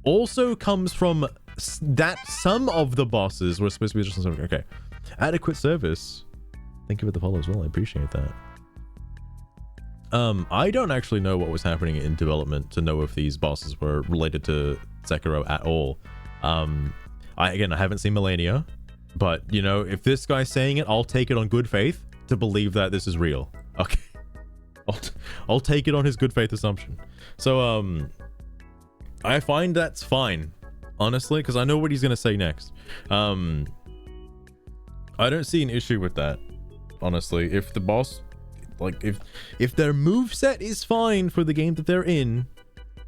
also comes from that some of the bosses were supposed to be just something. Okay, adequate service. Thank you for the follow as well. I appreciate that. I don't actually know what was happening in development to know if these bosses were related to Sekiro at all. I haven't seen Melania, but you know, if this guy's saying it, I'll take it on good faith to believe that this is real. Okay, I'll take it on his good faith assumption. So I find that's fine, honestly, because I know what he's gonna say next. I don't see an issue with that, honestly. If the boss, like, if their moveset is fine for the game that they're in,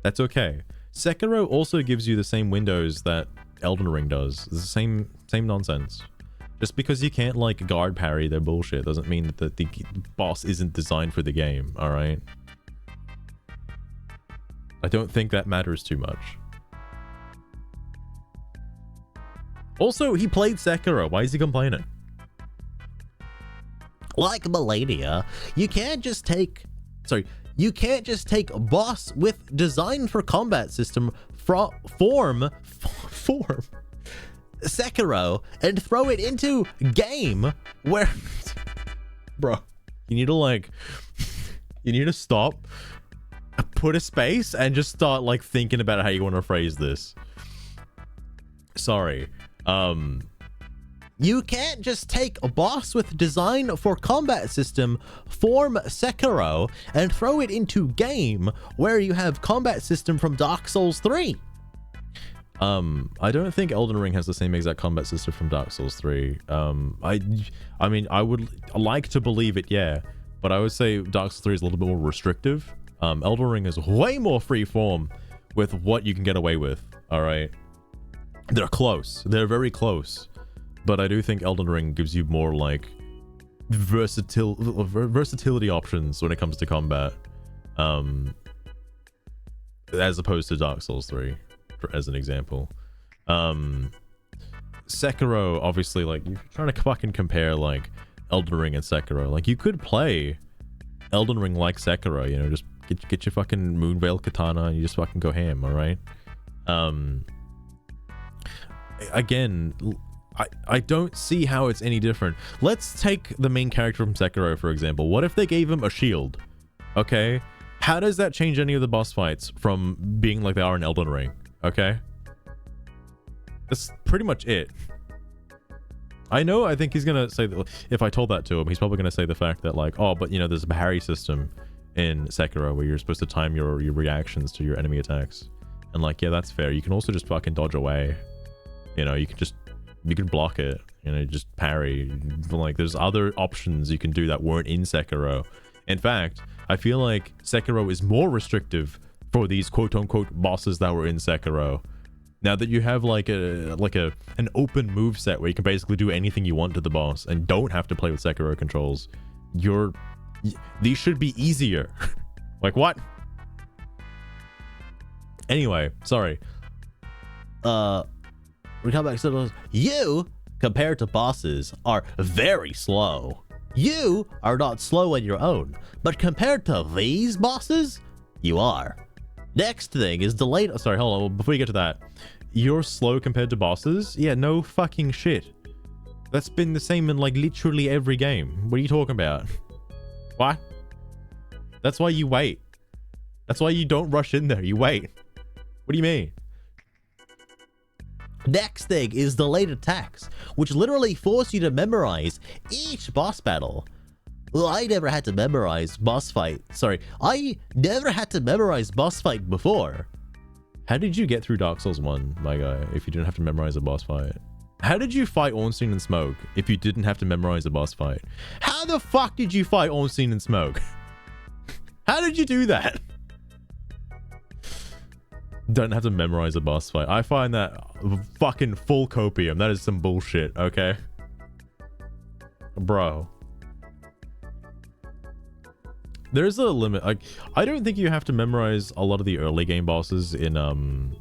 that's okay. Sekiro also gives you the same windows that Elden Ring does. It's the same nonsense. Just because you can't, like, guard parry their bullshit doesn't mean that the boss isn't designed for the game, alright? I don't think that matters too much. Also, he played Sekiro. Why is he complaining? Like Melania, you can't just take boss with design for combat system form Sekiro and throw it into game where bro, you need to stop, put a space, and just start, like, thinking about how you want to phrase this. Sorry. You can't just take a boss with design for combat system form Sekiro and throw it into game where you have combat system from Dark Souls 3. I don't think Elden Ring has the same exact combat system from Dark Souls 3. I mean, I would like to believe it, yeah, but I would say Dark Souls 3 is a little bit more restrictive. Elden Ring is way more free form with what you can get away with, alright? They're close. They're very close. But I do think Elden Ring gives you more, like, versatility options when it comes to combat, as opposed to Dark Souls 3, as an example. Sekiro, obviously, like, you're trying to fucking compare, like, Elden Ring and Sekiro. Like, you could play Elden Ring like Sekiro, you know, just get your fucking Moonveil Katana and you just fucking go ham, alright? Again, I don't see how it's any different. Let's take the main character from Sekiro, for example. What if they gave him a shield? Okay? How does that change any of the boss fights from being like they are in Elden Ring? Okay? That's pretty much it. I think he's gonna say that if I told that to him, he's probably gonna say the fact that, like, oh, but you know, there's a parry system in Sekiro where you're supposed to time your reactions to your enemy attacks. And, like, yeah, that's fair. You can also just fucking dodge away. You know, you can block it, you know, just parry. Like, there's other options you can do that weren't in Sekiro. In fact, I feel like Sekiro is more restrictive for these quote-unquote bosses that were in Sekiro. Now that you have, like, an open move set where you can basically do anything you want to the boss and don't have to play with Sekiro controls, these should be easier. Like, what? Anyway, sorry. We come back to those. You, compared to bosses, are very slow. You are not slow on your own, but compared to these bosses, you are. Next thing is delayed. Sorry, hold on. Before you get to that, you're slow compared to bosses? Yeah, no fucking shit. That's been the same in, like, literally every game. What are you talking about? What? That's why you wait. That's why you don't rush in there. You wait. What do you mean? Next thing is delayed attacks, which literally force you to memorize each boss battle. Well, I never had to memorize boss fight. Sorry, I never had to memorize boss fight before. How did you get through Dark Souls 1, my guy, if you didn't have to memorize a boss fight? How did you fight Ornstein and Smoke if you didn't have to memorize a boss fight? How the fuck did you fight Ornstein and Smoke? How did you do that? Don't have to memorize a boss fight. I find that fucking full copium. That is some bullshit, okay? Bro. There's a limit. Like, I don't think you have to memorize a lot of the early game bosses in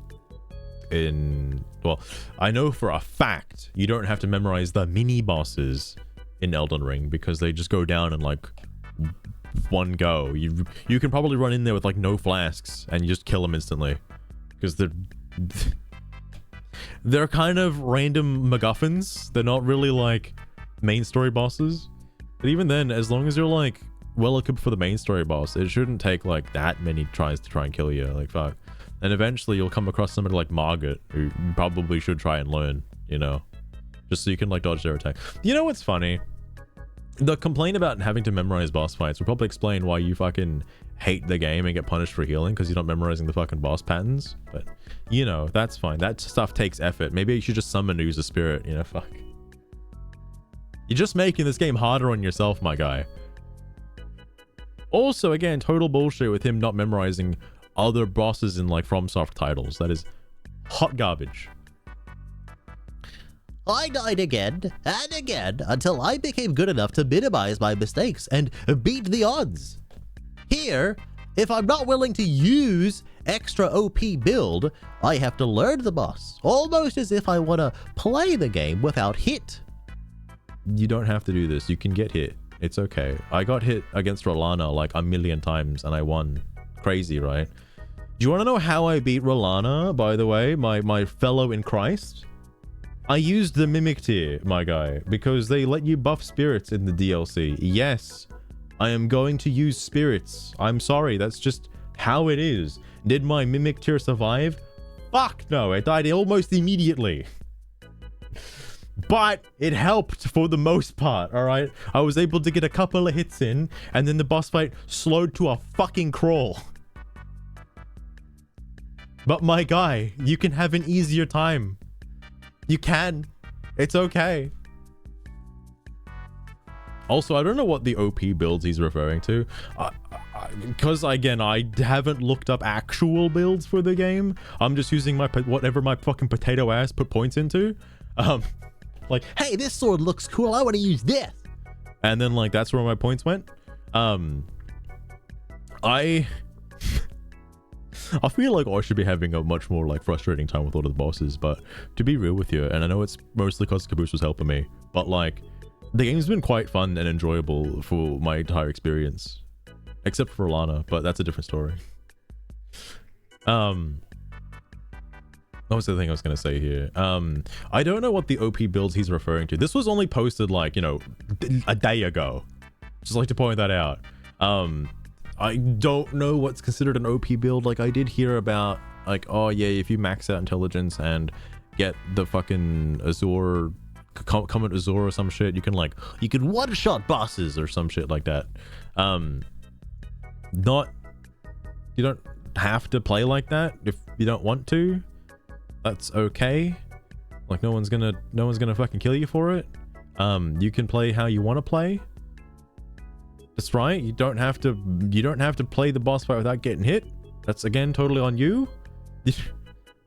well, I know for a fact you don't have to memorize the mini bosses in Elden Ring because they just go down in like one go. You can probably run in there with like no flasks and you just kill them instantly because they're kind of random MacGuffins. They're not really like main story bosses. But even then, as long as you're like well equipped for the main story boss, it shouldn't take like that many tries to try and kill you. Like, fuck. And eventually you'll come across somebody like Margaret, who you probably should try and learn, you know, just so you can like dodge their attack. You know what's funny? The complaint about having to memorize boss fights will probably explain why you fucking hate the game and get punished for healing because you're not memorizing the fucking boss patterns. But, you know, that's fine. That stuff takes effort. Maybe you should just summon User Spirit, you know, fuck. You're just making this game harder on yourself, my guy. Also, again, total bullshit with him not memorizing other bosses in like FromSoft titles. That is hot garbage. I died again and again until I became good enough to minimize my mistakes and beat the odds. Here, if I'm not willing to use extra OP build, I have to learn the boss, almost as if I want to play the game without hit. You don't have to do this. You can get hit. It's okay. I got hit against Rolana like a million times and I won. Crazy, right? Do you want to know how I beat Rolana, by the way, my fellow in Christ? I used the Mimic tier, my guy, because they let you buff spirits in the DLC. Yes, I am going to use spirits. I'm sorry, that's just how it is. Did my Mimic tier survive? Fuck no, it died almost immediately. But it helped for the most part, alright? I was able to get a couple of hits in, and then the boss fight slowed to a fucking crawl. But my guy, you can have an easier time. You can. It's okay. Also, I don't know what the OP builds he's referring to. Because, again, I haven't looked up actual builds for the game. I'm just using my whatever my fucking potato ass put points into. Like, Hey, this sword looks cool. I want to use this. and then, like, that's where my points went. I feel like I should be having a much more like frustrating time with all of the bosses, but to be real with you, and I know it's mostly because Caboose was helping me, but like the game's been quite fun and enjoyable for my entire experience, except for Lana, but that's a different story. What was the thing I was gonna say here? I don't know what the OP builds he's referring to. This was only posted like, you know, a day ago. Just like to point that out. I don't know what's considered an OP build. Like, I did hear about, like, oh yeah, if you max out intelligence and get the fucking Azure, Comet Azure or some shit, you can one-shot bosses or some shit like that. You don't have to play like that if you don't want to. That's okay. Like, no one's gonna fucking kill you for it. You can play how you want to play. That's right. You don't have to play the boss fight without getting hit. That's again totally on you.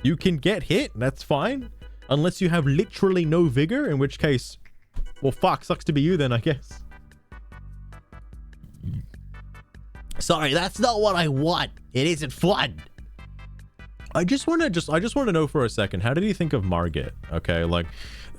You can get hit, that's fine. Unless you have literally no vigor, in which case, well, fuck, sucks to be you then, I guess. Sorry, that's not what I want. It isn't fun. I just want to know for a second, how did you think of Margit? Okay, like,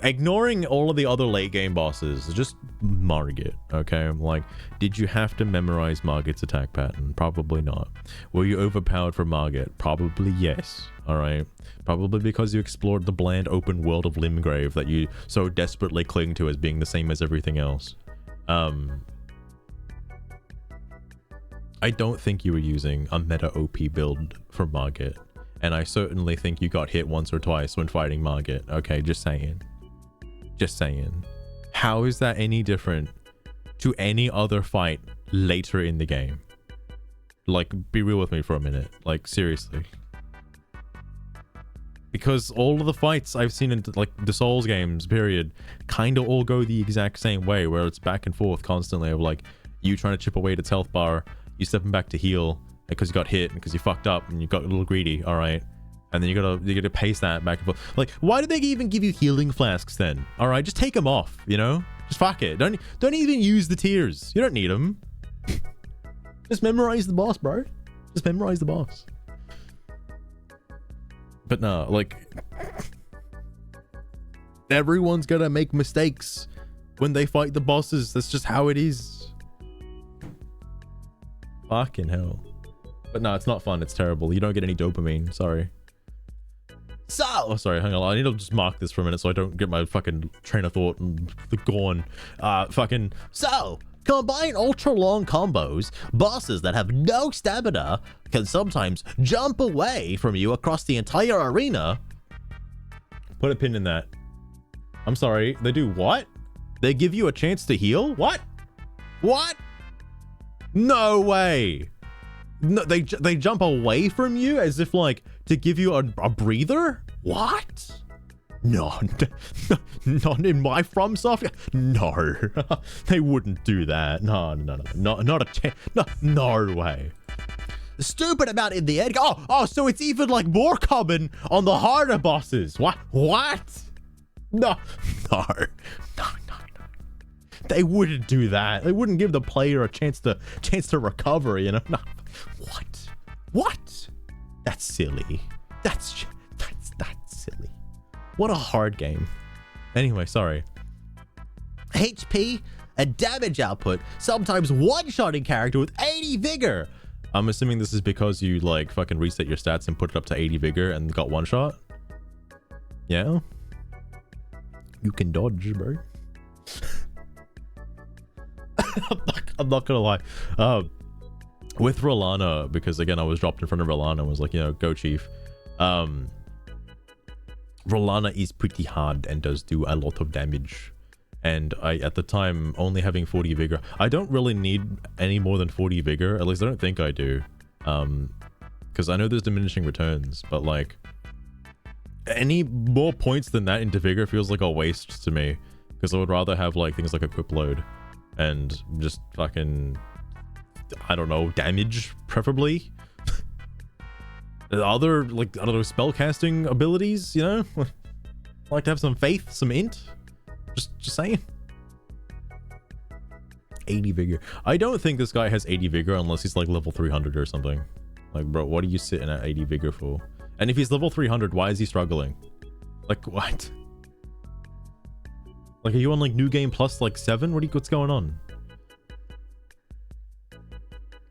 ignoring all of the other late game bosses, just Margit, okay? Like, did you have to memorize Margit's attack pattern? Probably not. Were you overpowered for Margit? Probably yes, alright? Probably because you explored the bland open world of Limgrave that you so desperately cling to as being the same as everything else. I don't think you were using a meta OP build for Margit. And I certainly think you got hit once or twice when fighting Margit. Okay, just saying. Just saying. How is that any different to any other fight later in the game? Like, be real with me for a minute. Like, seriously. Because all of the fights I've seen in, like, the Souls games, period, kind of all go the exact same way, where it's back and forth constantly of, like, you trying to chip away at its health bar, you stepping back to heal, because you got hit, and because you fucked up, and you got a little greedy, alright? And then you gotta pace that back and forth. Like, why do they even give you healing flasks then? Alright, just take them off, you know? Just fuck it. Don't even use the tears. You don't need them. Just memorize the boss, bro. Just memorize the boss. But no, like, everyone's gonna make mistakes when they fight the bosses. That's just how it is. Fucking hell. But no, it's not fun. It's terrible. You don't get any dopamine. Sorry. Oh, sorry, hang on. I need to just mark this for a minute so I don't get my fucking train of thought and gone. So, combine ultra-long combos, bosses that have no stamina can sometimes jump away from you across the entire arena. Put a pin in that. I'm sorry, they do what? They give you a chance to heal? What? What? No way. No, they jump away from you as if, like, to give you a breather? What? No, not in my FromSoft. No, they wouldn't do that. No, not a chance. No way. Stupid amount in the end. Oh, so it's even like more common on the harder bosses. What? No. They wouldn't do that. They wouldn't give the player a chance to recover, you know? No. What? That's silly. That's silly. What a hard game. Anyway, sorry. HP and damage output, sometimes one-shotting character with 80 vigor. I'm assuming this is because you, like, fucking reset your stats and put it up to 80 vigor and got one shot? Yeah? You can dodge, bro. I'm not gonna lie. With Rolana, because again I was dropped in front of Rolana and was like, you know, go chief. Rolana is pretty hard and does do a lot of damage. And I, at the time, only having 40 vigor, I don't really need any more than 40 vigor. At least I don't think I do. Because I know there's diminishing returns, but like, any more points than that into vigor feels like a waste to me. Because I would rather have like things like equip load and just fucking, I don't know, damage preferably. Other, like, I don't know, spell casting abilities, you know? I like to have some faith, some int. Just saying. 80 vigor. I don't think this guy has 80 vigor unless he's like level 300 or something. Like, bro, what are you sitting at 80 vigor for? And if he's level 300, why is he struggling? Like, what? Like, are you on like new game plus like 7? What's going on?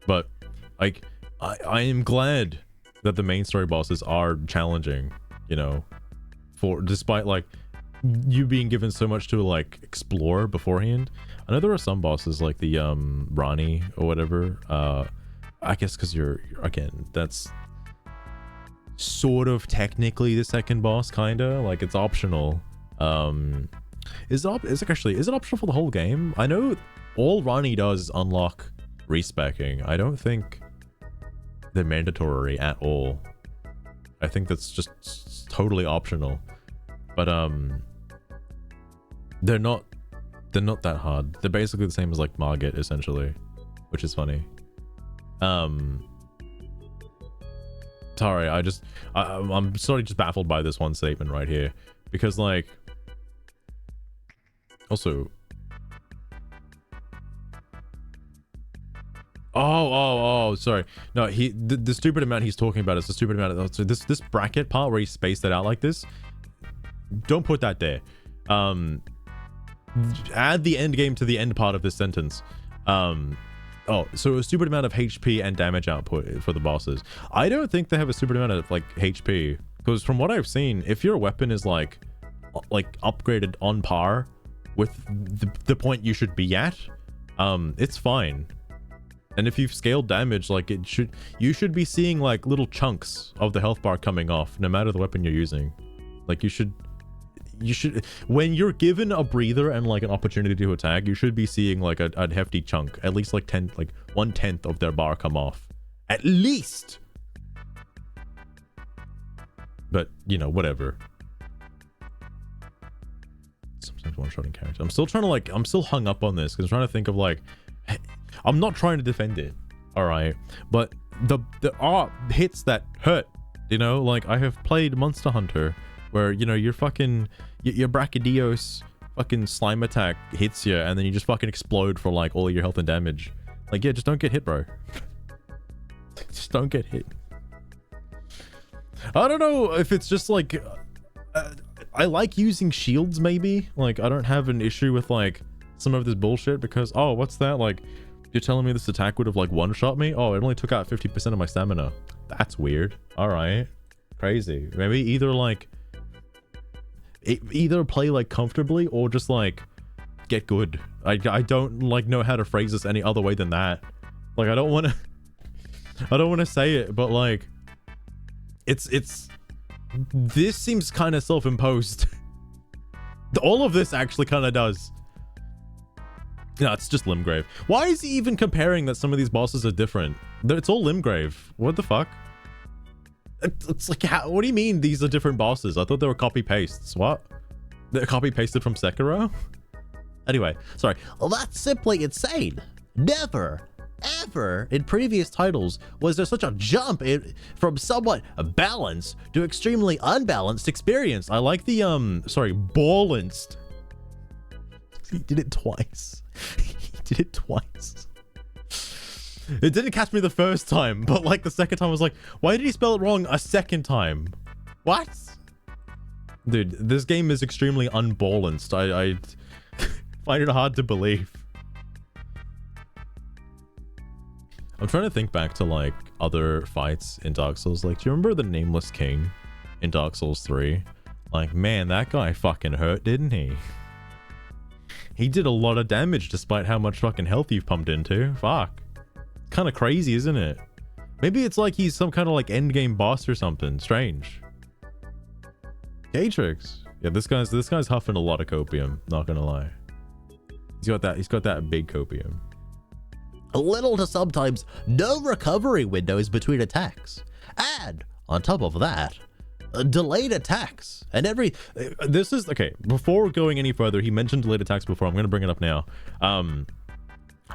But like, I am glad that the main story bosses are challenging, you know, for despite like you being given so much to like explore beforehand. I know there are some bosses like the Rani or whatever. I guess because you're again, that's sort of technically the second boss, kinda like it's optional. Is it optional for the whole game? I know all Rani does is unlock respecking. I don't think they're mandatory at all. I think that's just totally optional. But they're not that hard. They're basically the same as like Margit essentially, which is funny. Sorry, I'm sort of just baffled by this one statement right here, because like, also, oh, sorry. No, the stupid amount he's talking about is the stupid amount of, so this bracket part where he spaced it out like this, don't put that there. Add the end game to the end part of this sentence. Oh, so a stupid amount of HP and damage output for the bosses. I don't think they have a stupid amount of like HP, because from what I've seen, if your weapon is like upgraded on par with the point you should be at, it's fine. And if you've scaled damage, like you should be seeing like little chunks of the health bar coming off, no matter the weapon you're using. Like you should, when you're given a breather and like an opportunity to attack, you should be seeing like a hefty chunk, at least like 1/10 of their bar come off, at least. But you know, whatever. Sometimes one-shotting character. I'm still hung up on this because I'm trying to think of like, I'm not trying to defend it, all right, but there are hits that hurt, you know. Like I have played Monster Hunter where, you know, your Brachydios fucking slime attack hits you and then you just fucking explode for like all your health and damage. Like, yeah, just don't get hit, bro. Just don't get hit. I don't know if it's just like I like using shields, maybe. Like I don't have an issue with like some of this bullshit because, oh, what's that? Like you're telling me this attack would have like one-shot me? Oh, it only took out 50% of my stamina. That's weird. All right, crazy. Maybe either play like comfortably or just like get good. I don't like know how to phrase this any other way than that. Like I don't want to say it, but like this seems kind of self-imposed. All of this actually kind of does. No, it's just Limgrave. Why is he even comparing that some of these bosses are different? It's all Limgrave. What the fuck? It's like, what do you mean these are different bosses? I thought they were copy-pastes. What? They're copy-pasted from Sekiro? Anyway, sorry. Well, that's simply insane. Never, ever in previous titles was there such a jump from somewhat balanced to extremely unbalanced experience. I like the, balanced. He did it twice. He did it twice. It didn't catch me the first time, but like the second time I was like, why did he spell it wrong a second time? What? Dude, this game is extremely unbalanced. I find it hard to believe. I'm trying to think back to like other fights in Dark Souls. Like, do you remember the Nameless King in Dark Souls 3? Like, man, that guy fucking hurt, didn't he? He did a lot of damage despite how much fucking health you've pumped into. Fuck. Kind of crazy, isn't it? Maybe it's like he's some kind of like endgame boss or something strange. Gatrix. Yeah, this guy's huffing a lot of copium, not gonna lie. He's got that big copium. Little to sometimes no recovery windows between attacks. And on top of that, delayed attacks. And this is okay. Before going any further, he mentioned delayed attacks before. I'm gonna bring it up now.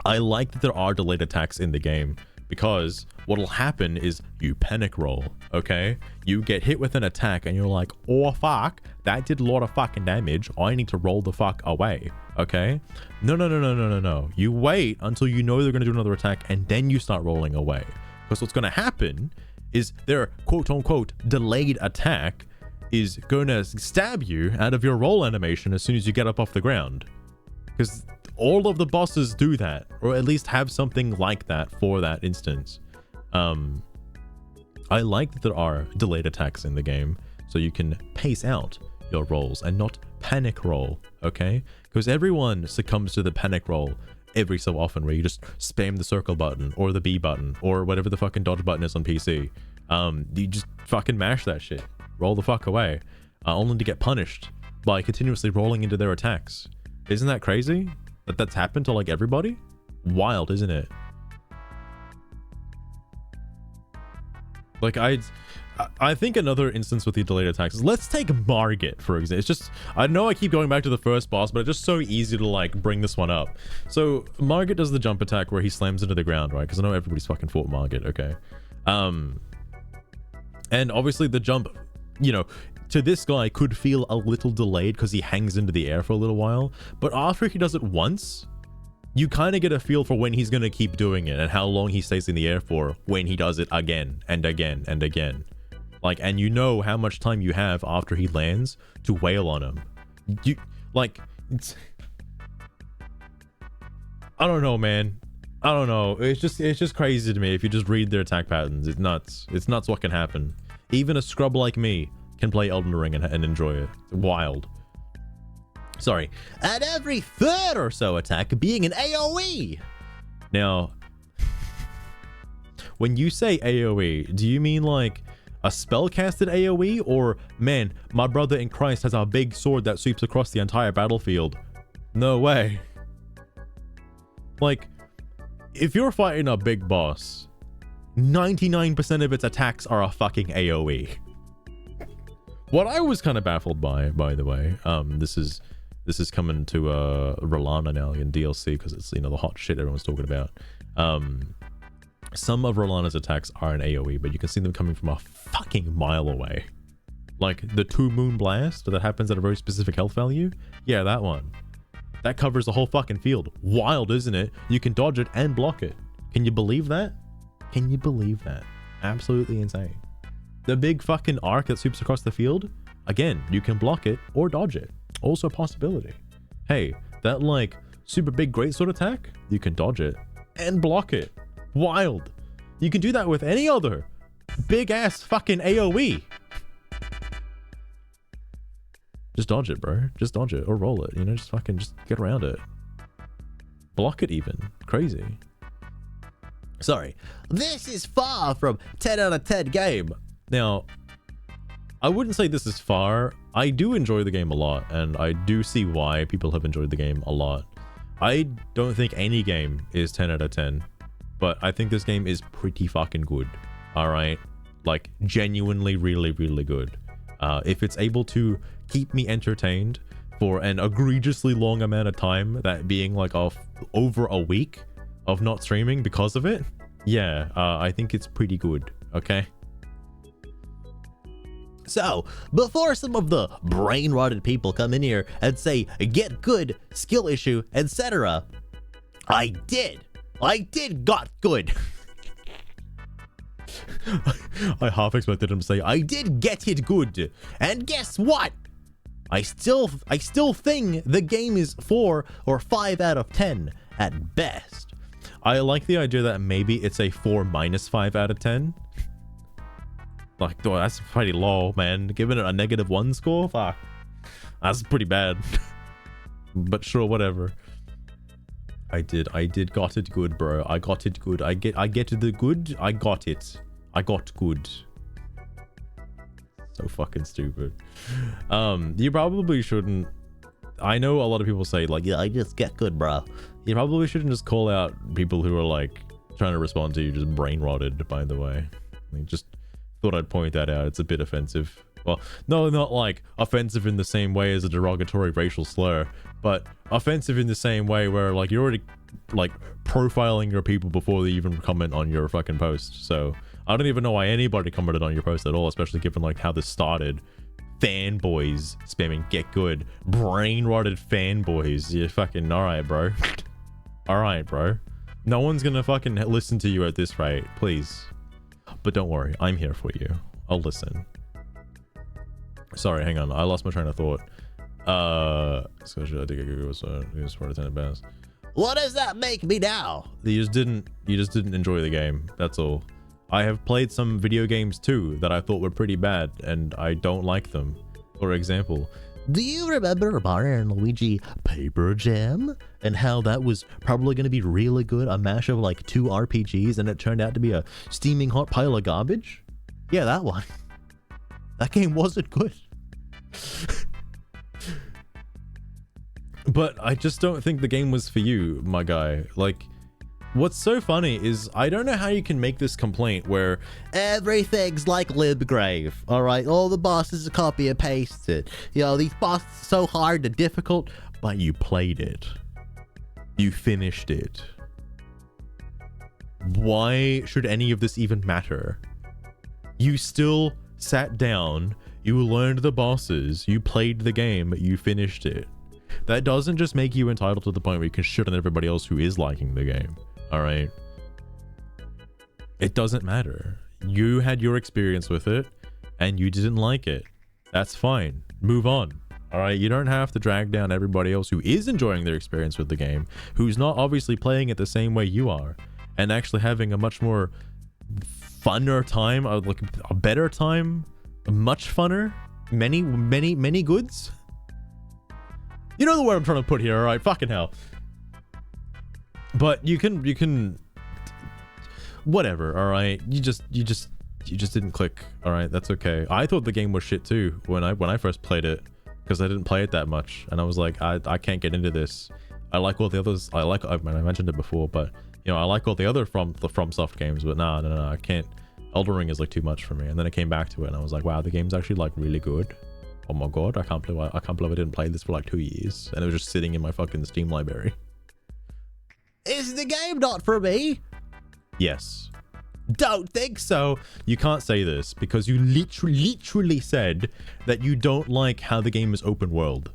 I like that there are delayed attacks in the game because what'll happen is you panic roll, okay? You get hit with an attack and you're like, oh fuck, that did a lot of fucking damage. I need to roll the fuck away, okay? No. You wait until you know they're gonna do another attack and then you start rolling away. Because what's gonna happen is their quote unquote delayed attack is gonna stab you out of your roll animation as soon as you get up off the ground. Because all of the bosses do that, or at least have something like that for that instance. I like that there are delayed attacks in the game, so you can pace out your rolls and not panic roll, okay? Because everyone succumbs to the panic roll every so often, where you just spam the circle button, or the B button, or whatever the fucking dodge button is on PC. You just fucking mash that shit. Roll the fuck away, only to get punished by continuously rolling into their attacks. Isn't that crazy? That's happened to like everybody? Wild, isn't it? Like I think another instance with the delayed attacks is, let's take Margit for example. It's just, I know I keep going back to the first boss, but it's just so easy to like bring this one up. So Margit does the jump attack where he slams into the ground, right? Because I know everybody's fucking fought Margit, okay? And obviously the jump, you know, to this guy could feel a little delayed because he hangs into the air for a little while, but after he does it once, you kind of get a feel for when he's going to keep doing it and how long he stays in the air for when he does it again and again and again. Like, and you know how much time you have after he lands to wail on him. You, like, I don't know, man. I don't know. It's just crazy to me if you just read their attack patterns. It's nuts. It's nuts what can happen. Even a scrub like me can play Elden Ring and enjoy it. Wild. Sorry. And every third or so attack being an AoE. Now, when you say AoE, do you mean like a spell-casted AoE, or man, my brother in Christ has a big sword that sweeps across the entire battlefield? No way. Like, if you're fighting a big boss, 99% of its attacks are a fucking AoE. What I was kind of baffled by the way, this is coming to Rolana now in DLC because it's, you know, the hot shit everyone's talking about. Some of Rolana's attacks are an AoE, but you can see them coming from a fucking mile away. Like the 2 Moon Blast that happens at a very specific health value. Yeah, that one. That covers the whole fucking field. Wild, isn't it? You can dodge it and block it. Can you believe that? Can you believe that? Absolutely insane. The big fucking arc that sweeps across the field, again, you can block it or dodge it. Also a possibility. Hey, that like super big greatsword attack, you can dodge it and block it. Wild. You can do that with any other big ass fucking AoE. Just dodge it, bro. Just dodge it or roll it. You know, just get around it. Block it even. Crazy. Sorry. This is far from 10 out of 10 game. Now, I wouldn't say this is far. I do enjoy the game a lot, and I do see why people have enjoyed the game a lot. I don't think any game is 10 out of 10, but I think this game is pretty fucking good. All right? Like, genuinely really, really good. If it's able to keep me entertained for an egregiously long amount of time, that being like over a week of not streaming because of it, yeah, I think it's pretty good. Okay? So, before some of the brain-rotted people come in here and say, get good, skill issue, etc., I did got good. I half expected him to say, I did get it good. And guess what? I still think the game is 4 or 5 out of 10 at best. I like the idea that maybe it's a 4 minus 5 out of 10. Like, oh, that's pretty low, man. Giving it a -1 score? Fuck. That's pretty bad. But sure, whatever. I did got it good, bro. I got it good. I get the good. I got it. I got good. So fucking stupid. You probably shouldn't. I know a lot of people say like, yeah, I just get good, bro. You probably shouldn't just call out people who are like trying to respond to you just brain rotted, by the way. I just thought I'd point that out. It's a bit offensive. Well, no, not like offensive in the same way as a derogatory racial slur, but offensive in the same way where like you're already like profiling your people before they even comment on your fucking post. So I don't even know why anybody commented on your post at all, especially given like how this started. Fanboys spamming get good. Brain rotted fanboys. You're fucking alright, bro. Alright, bro. No one's gonna fucking listen to you at this rate, please. But don't worry, I'm here for you. I'll listen. Sorry, hang on. I lost my train of thought. So should I think it was for attendant best? What does that make me now? You just didn't enjoy the game. That's all. I have played some video games too that I thought were pretty bad, and I don't like them. For example, do you remember Mario and Luigi Paper Jam? And how that was probably going to be really good, a mash of like 2 RPGs, and it turned out to be a steaming hot pile of garbage? Yeah, that one. That game wasn't good. But I just don't think the game was for you, my guy. Like, what's so funny is I don't know how you can make this complaint where everything's like Libgrave, alright? All the bosses are copy and pasted. You know, these bosses are so hard and difficult, but you played it. You finished it. Why should any of this even matter? You still sat down, you learned the bosses, you played the game, you finished it. That doesn't just make you entitled to the point where you can shit on everybody else who is liking the game. Alright? It doesn't matter. You had your experience with it, and you didn't like it. That's fine. Move on. Alright? You don't have to drag down everybody else who is enjoying their experience with the game, who's not obviously playing it the same way you are, and actually having a much more funner time, like a better time, much funner, many goods. You know the word I'm trying to put here, alright? Fucking hell. But you can whatever. All right, you just didn't click. All right, that's okay. I thought the game was shit too when I first played it, because I didn't play it that much, and I was like, I can't get into this. I like all the others. I mentioned it before, but you know, I like all the other FromSoft games, but no, I can't. Elden Ring is like too much for me. And then I came back to it and I was like, wow, the game's actually like really good. Oh my god, I can't believe I didn't play this for like 2 years, and it was just sitting in my fucking Steam library. Is the game not for me? Yes. Don't think so. You can't say this because you literally said that you don't like how the game is open world.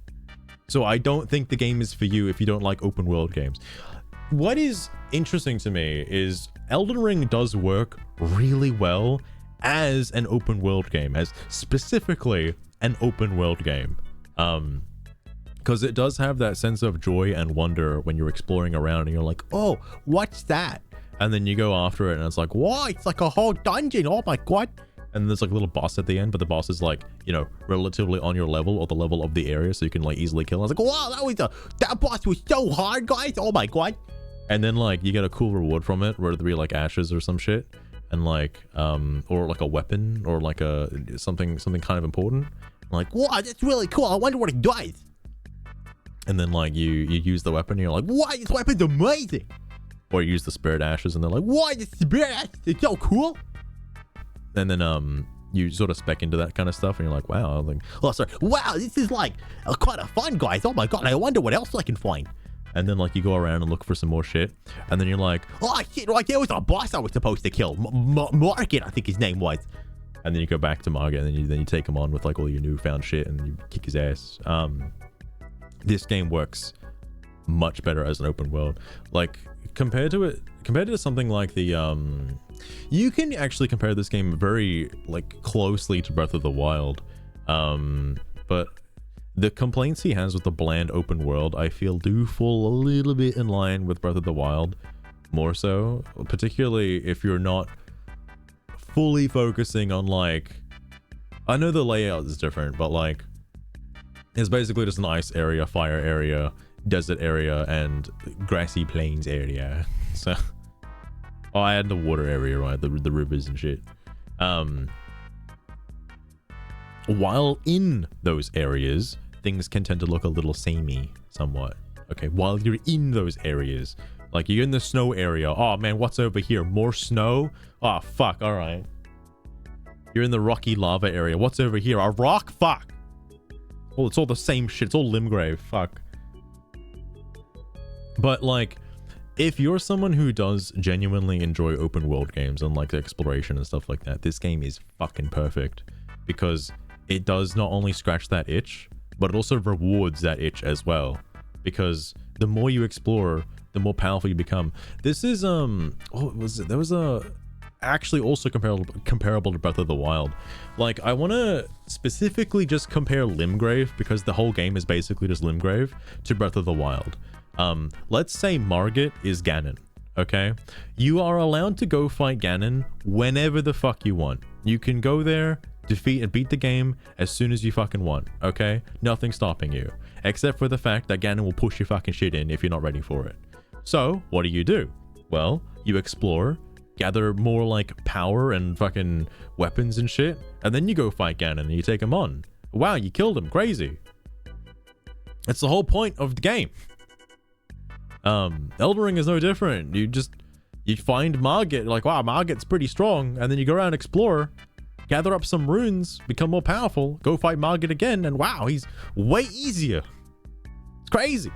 So I don't think the game is for you if you don't like open world games. What is interesting to me is Elden Ring does work really well as an open world game, as specifically an open world game. Because it does have that sense of joy and wonder when you're exploring around and you're like, oh, what's that? And then you go after it and it's like, whoa, it's like a whole dungeon. Oh my god. And there's like a little boss at the end, but the boss is like, you know, relatively on your level or the level of the area, so you can like easily kill him. I was like, wow, that boss was so hard, guys. Oh my god. And then like you get a cool reward from it, whether it be like ashes or some shit, and like or like a weapon or like a something kind of important. I'm like, wow, that's really cool. I wonder what it does. And then like you use the weapon and you're like, wow, this weapon's amazing. Or you use the spirit ashes and they're like, wow, the spirit ashes is so cool. And then you sort of spec into that kind of stuff and you're like, wow, like, oh sorry, wow, this is like kind of fun, guys. Oh my god, I wonder what else I can find. And then like you go around and look for some more shit, and then you're like, oh shit, like there was a boss I was supposed to kill, Market, I think his name was. And then you go back to Market, and then you take him on with like all your newfound shit and you kick his ass. This game works much better as an open world. Like compared to something like the you can actually compare this game very like closely to Breath of the Wild, but the complaints he has with the bland open world, I feel, do fall a little bit in line with Breath of the Wild, more so, particularly if you're not fully focusing on like, I know the layout is different, but like it's basically just an ice area, fire area, desert area, and grassy plains area. So, oh, I had the water area, right? The rivers and shit. While in those areas, things can tend to look a little samey, somewhat. Okay, while you're in those areas, like you're in the snow area. Oh man, what's over here? More snow? Oh fuck, all right. You're in the rocky lava area. What's over here? A rock? Fuck. Well, it's all the same shit. It's all Limgrave. Fuck. But like, if you're someone who does genuinely enjoy open world games and like exploration and stuff like that, this game is fucking perfect, because it does not only scratch that itch, but it also rewards that itch as well, because the more you explore, the more powerful you become. This is what was it? There was actually also comparable to Breath of the Wild. Like, I want to specifically just compare Limgrave, because the whole game is basically just Limgrave, to Breath of the Wild. Let's say Margit is Ganon, okay? You are allowed to go fight Ganon whenever the fuck you want. You can go there, defeat and beat the game as soon as you fucking want, okay? Nothing's stopping you, except for the fact that Ganon will push your fucking shit in if you're not ready for it. So, what do? Well, you explore, gather more like power and fucking weapons and shit, and then you go fight Ganon and you take him on. Wow, you killed him, crazy. It's the whole point of the game. Elden Ring is no different. You find Margit, like, wow, Margit's pretty strong, and then you go around, explore, gather up some runes, become more powerful, go fight Margit again, and wow, he's way easier. It's crazy.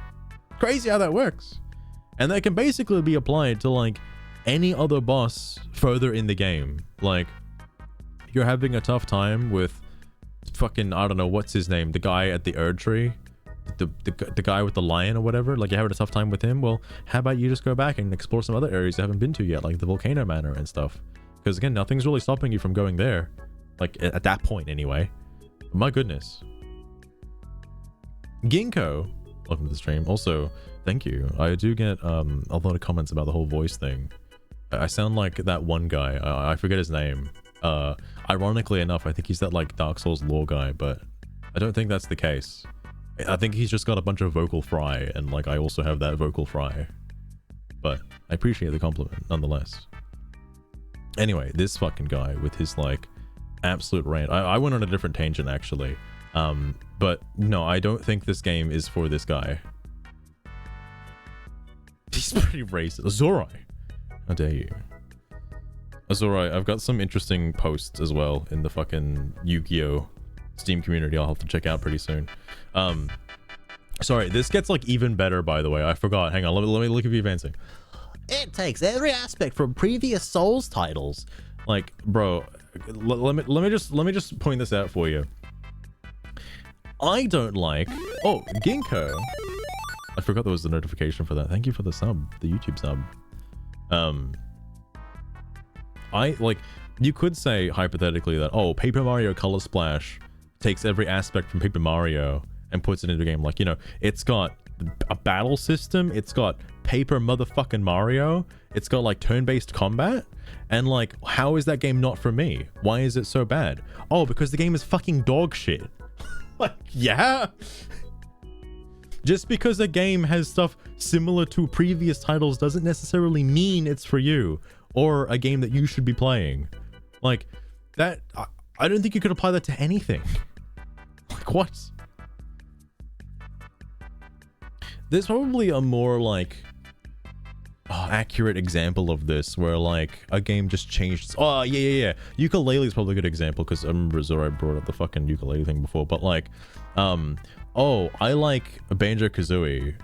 Crazy how that works. And that can basically be applied to like any other boss further in the game. Like, you're having a tough time with fucking, I don't know, what's his name? The guy at the Erd tree? The guy with the lion or whatever, like you're having a tough time with him. Well, how about you just go back and explore some other areas you haven't been to yet, like the Volcano Manor and stuff, because again, nothing's really stopping you from going there, like at that point anyway. My goodness. Ginkgo, welcome to the stream. Also, thank you. I do get a lot of comments about the whole voice thing. I sound like that one guy, I forget his name. Ironically enough, I think he's that like Dark Souls lore guy, but I don't think that's the case. I think he's just got a bunch of vocal fry, and like I also have that vocal fry. But I appreciate the compliment nonetheless. Anyway, this fucking guy with his like absolute rant. I went on a different tangent actually. But no, I don't think this game is for this guy. He's pretty racist. Azurai, how dare you? Azurai, I've got some interesting posts as well in the fucking Yu-Gi-Oh! Steam community I'll have to check out pretty soon. Sorry, this gets like even better, by the way. I forgot. Hang on, let me look at the advancing. It takes every aspect from previous Souls titles. Like, bro, let me just point this out for you. I don't like... Oh, Ginkgo. I forgot there was a notification for that. Thank you for the sub, the YouTube sub. I like, you could say hypothetically that, oh, Paper Mario Color Splash takes every aspect from Paper Mario and puts it into a game. Like, you know, it's got a battle system, it's got Paper motherfucking Mario, it's got like turn-based combat, and like, how is that game not for me? Why is it so bad? Oh, because the game is fucking dog shit. Like, yeah. Just because a game has stuff similar to previous titles doesn't necessarily mean it's for you or a game that you should be playing. Like that, I don't think you could apply that to anything. Like, what? There's probably a more like accurate example of this where like a game just changed. Oh yeah. Ukulele is probably a good example because I remember Zora brought up the fucking ukulele thing before, but like oh, I like Banjo-Kazooie,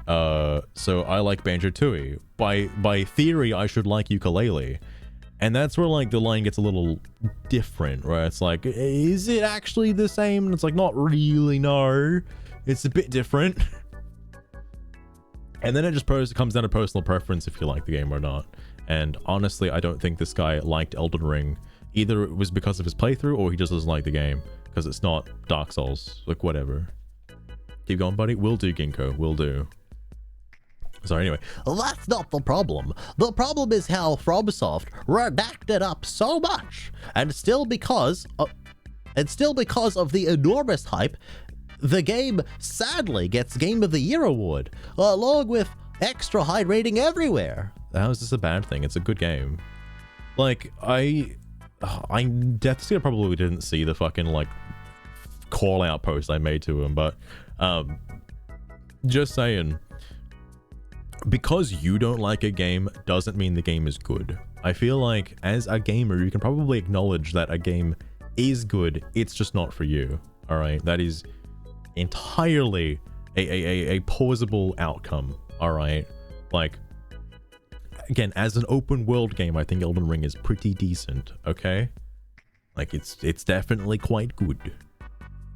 so I like Banjo-Tooie. By theory, I should like ukulele. And that's where like the line gets a little different, where it's like, is it actually the same? And it's like, not really, no. It's a bit different. And then it just comes down to personal preference if you like the game or not. And honestly, I don't think this guy liked Elden Ring. Either it was because of his playthrough or he just doesn't like the game because it's not Dark Souls. Like, whatever. Keep going, buddy. Will do, Ginkgo. Will do. Sorry, anyway. That's not the problem. The problem is how FromSoft redacted up so much, and still because of the enormous hype, the game sadly gets Game of the Year award, along with extra high rating everywhere. How is this a bad thing? It's a good game. Like, I definitely probably didn't see the fucking like call out post I made to him, but just saying, because you don't like a game doesn't mean the game is good. I feel like as a gamer, you can probably acknowledge that a game is good. It's just not for you. All right. That is entirely a plausible outcome. All right. Like, again, as an open world game, I think Elden Ring is pretty decent. Okay. Like it's definitely quite good.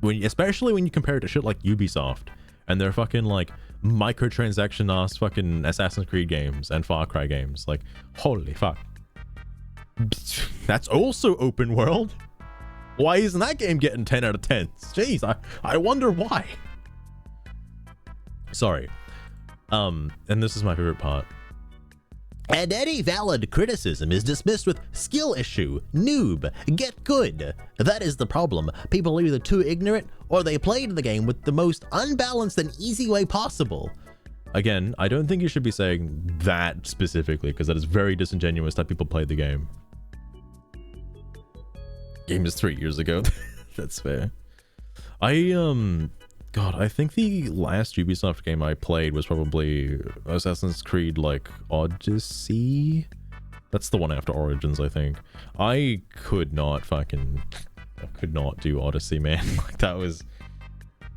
Especially when you compare it to shit like Ubisoft and their fucking like microtransaction ass fucking Assassin's Creed games and Far Cry games. Like, holy fuck. That's also open world. Why isn't that game getting 10 out of 10? Jeez, I wonder why. Sorry. And this is my favorite part. And any valid criticism is dismissed with skill issue, noob, get good. That is the problem. People are either too ignorant or they played the game with the most unbalanced and easy way possible. Again, I don't think you should be saying that specifically because that is very disingenuous that people played the game. Game is 3 years ago. That's fair. God, I think the last Ubisoft game I played was probably Assassin's Creed, like, Odyssey? That's the one after Origins, I think. I could not do Odyssey, man. Like, that was...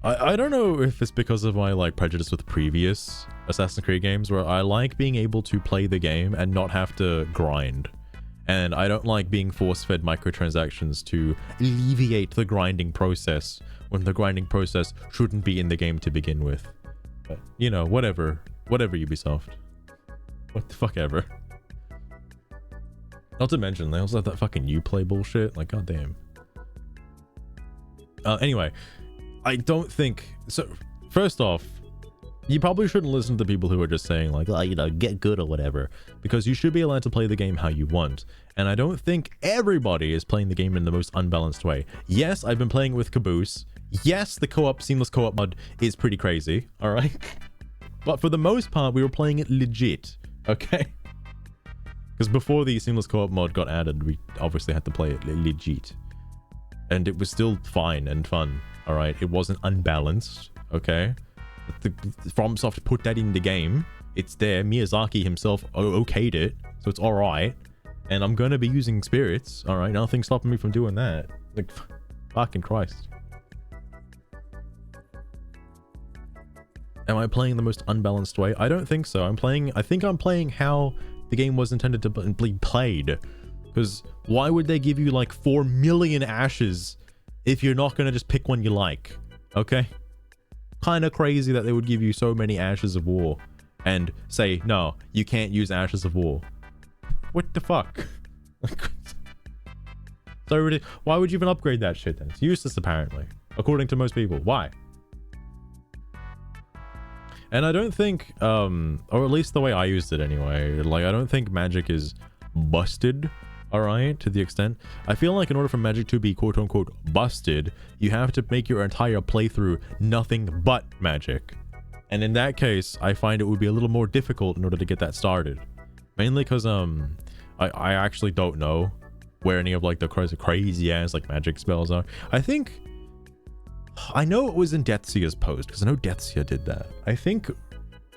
I don't know if it's because of my, like, prejudice with previous Assassin's Creed games, where I like being able to play the game and not have to grind. And I don't like being force-fed microtransactions to alleviate the grinding process when the grinding process shouldn't be in the game to begin with. But, you know, whatever. Whatever, Ubisoft. What the fuck ever. Not to mention, they also have that fucking Uplay bullshit. Like, goddamn. Anyway, I don't think... So, first off, you probably shouldn't listen to people who are just saying, like, oh, you know, get good or whatever. Because you should be allowed to play the game how you want. And I don't think everybody is playing the game in the most unbalanced way. Yes, I've been playing with Caboose. Yes, the seamless co-op mod is pretty crazy, alright? But for the most part, we were playing it legit, okay? Because before the seamless co-op mod got added, we obviously had to play it legit. And it was still fine and fun, alright? It wasn't unbalanced, okay? FromSoft put that in the game. It's there. Miyazaki himself okayed it, so it's alright. And I'm gonna be using spirits, alright? Nothing's stopping me from doing that. Like, fucking Christ. Am I playing the most unbalanced way? I don't think so. I think I'm playing how the game was intended to be played. Because why would they give you like 4 million ashes if you're not gonna just pick one you like? Okay? Kind of crazy that they would give you so many ashes of war and say, no, you can't use ashes of war. What the fuck? So why would you even upgrade that shit then? It's useless apparently, according to most people. Why? And I don't think, or at least the way I used it anyway, like I don't think magic is busted, alright, to the extent. I feel like in order for magic to be quote-unquote busted, you have to make your entire playthrough nothing but magic. And in that case, I find it would be a little more difficult in order to get that started. Mainly because, I actually don't know where any of like the crazy ass like magic spells are. I know it was in Deathseer's post, because I know Deathseer did that. I think